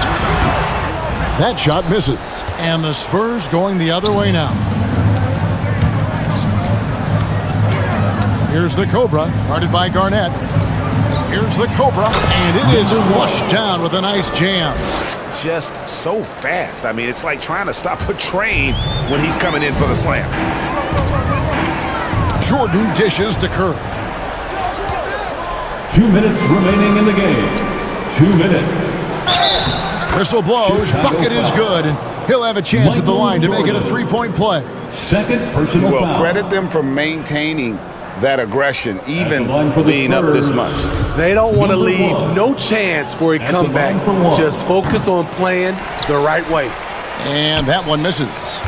That shot misses. And the Spurs going the other way now. Here's the Cobra, guarded by Garnett. Here's the Cobra, and it is flushed down with a nice jam. Just so fast. I mean, it's like trying to stop a train when he's coming in for the slam. Jordan dishes to Curry. 2 minutes remaining in the game. 2 minutes. Whistle blows, bucket is good, and he'll have a chance at the line to make it a three-point play. Second personal foul. Well, credit them for maintaining that aggression, even being up this much. They don't want to leave no chance for a comeback. Just focus on playing the right way. And that one misses.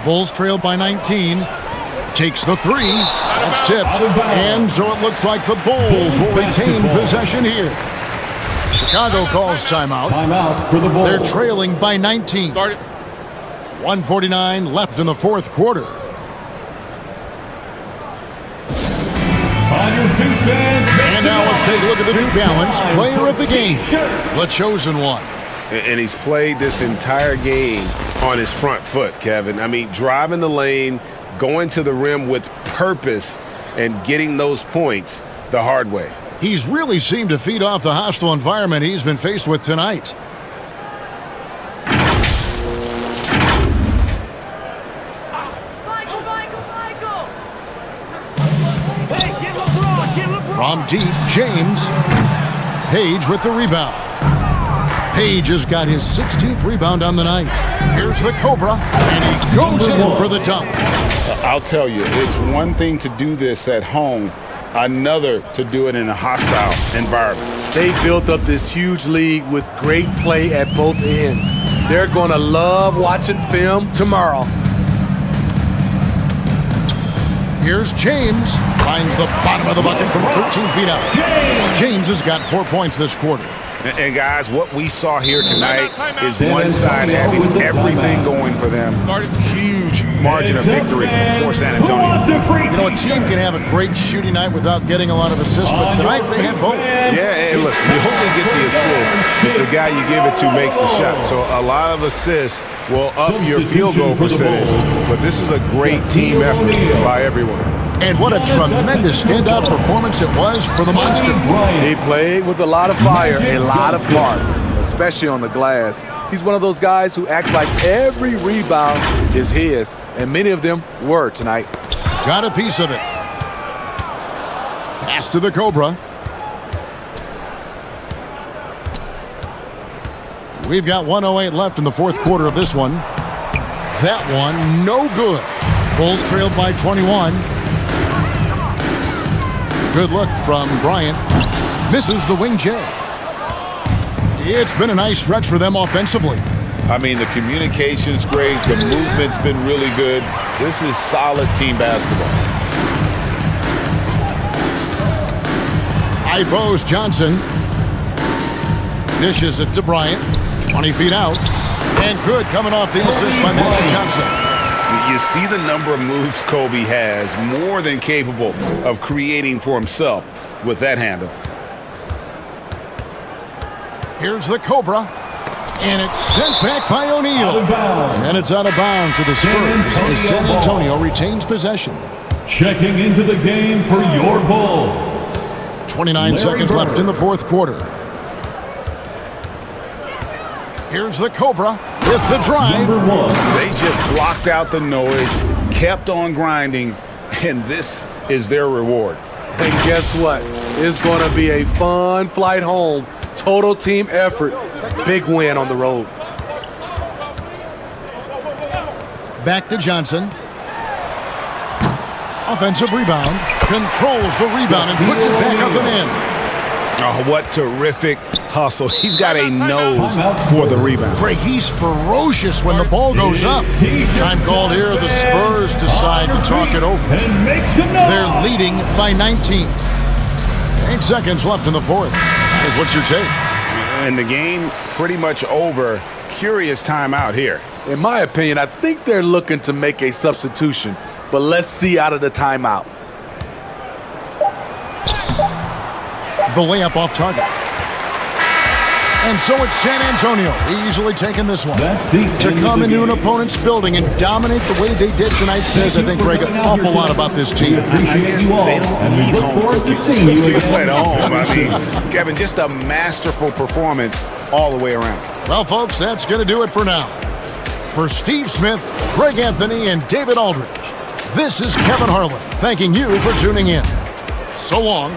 Bulls trailed by 19. Takes the three. That's tipped. And so it looks like the Bulls will retain possession here. Chicago calls timeout. Timeout for the Bulls. They're trailing by 19. 1:49 left in the fourth quarter. And now let's take a look at the New Balance player of the game, the chosen one. And he's played this entire game on his front foot, Kevin. I mean, driving the lane, going to the rim with purpose, and getting those points the hard way. He's really seemed to feed off the hostile environment he's been faced with tonight. From deep, James. Page with the rebound. Page has got his 16th rebound on the night. Here's the Cobra, and he goes in for the dunk. I'll tell you, it's one thing to do this at home, another to do it in a hostile environment. They built up this huge league with great play at both ends. They're going to love watching film tomorrow. Here's James. Finds the bottom of the bucket from 13 feet out. James has got 4 points this quarter. And guys, what we saw here tonight is one side having everything going for them. Huge margin of victory for San Antonio. You know, a team can have a great shooting night without getting a lot of assists, but tonight they had both. Yeah, and listen, you only get the assist if the guy you give it to makes the shot. So a lot of assists will up your field goal percentage. But this is a great team effort by everyone. And what a tremendous standout performance it was for the Monster. He played with a lot of fire, a lot of heart, especially on the glass. He's one of those guys who act like every rebound is his, and many of them were tonight. got a piece of it. Pass to the Cobra. We've got 1:08 left in the fourth quarter of this one. That one, no good. Bulls trailed by 21. Good look from Bryant. Misses the wing J. It's been a nice stretch for them offensively. I mean, the communication's great. The movement's been really good. This is solid team basketball. High post, Johnson. Dishes it to Bryant. 20 feet out. And good coming off the assist by Magic Johnson. You see the number of moves Kobe has, more than capable of creating for himself with that handle. Here's the Cobra. And it's sent back by O'Neal. And it's out of bounds to the Spurs as San Antonio retains possession. Checking into the game for your Bulls. 29 seconds left in the fourth quarter. Here's the Cobra with the drive. They just blocked out the noise, kept on grinding, and this is their reward. And guess what? It's going to be a fun flight home. Total team effort. Big win on the road. Back to Johnson. Offensive rebound. Controls the rebound and puts it back up and in. Oh, what terrific hustle. He's got a nose for the rebound. Greg, he's ferocious when the ball goes up. Time called here. The Spurs decide to talk it over. They're leading by 19. 8 seconds left in the fourth. What's your take? And the game pretty much over. Curious timeout here. In my opinion, I think they're looking to make a substitution, but let's see out of the timeout. The layup off target. And so it's San Antonio easily taking this one. To come into an opponent's building and dominate the way they did tonight says, I think, Greg, an awful lot about this team. I guess they don't need home cooking at home. I mean, Kevin, just a masterful performance all the way around. Well, folks, that's going to do it for now. For Steve Smith, Greg Anthony, and David Aldridge, this is Kevin Harlan thanking you for tuning in. So long.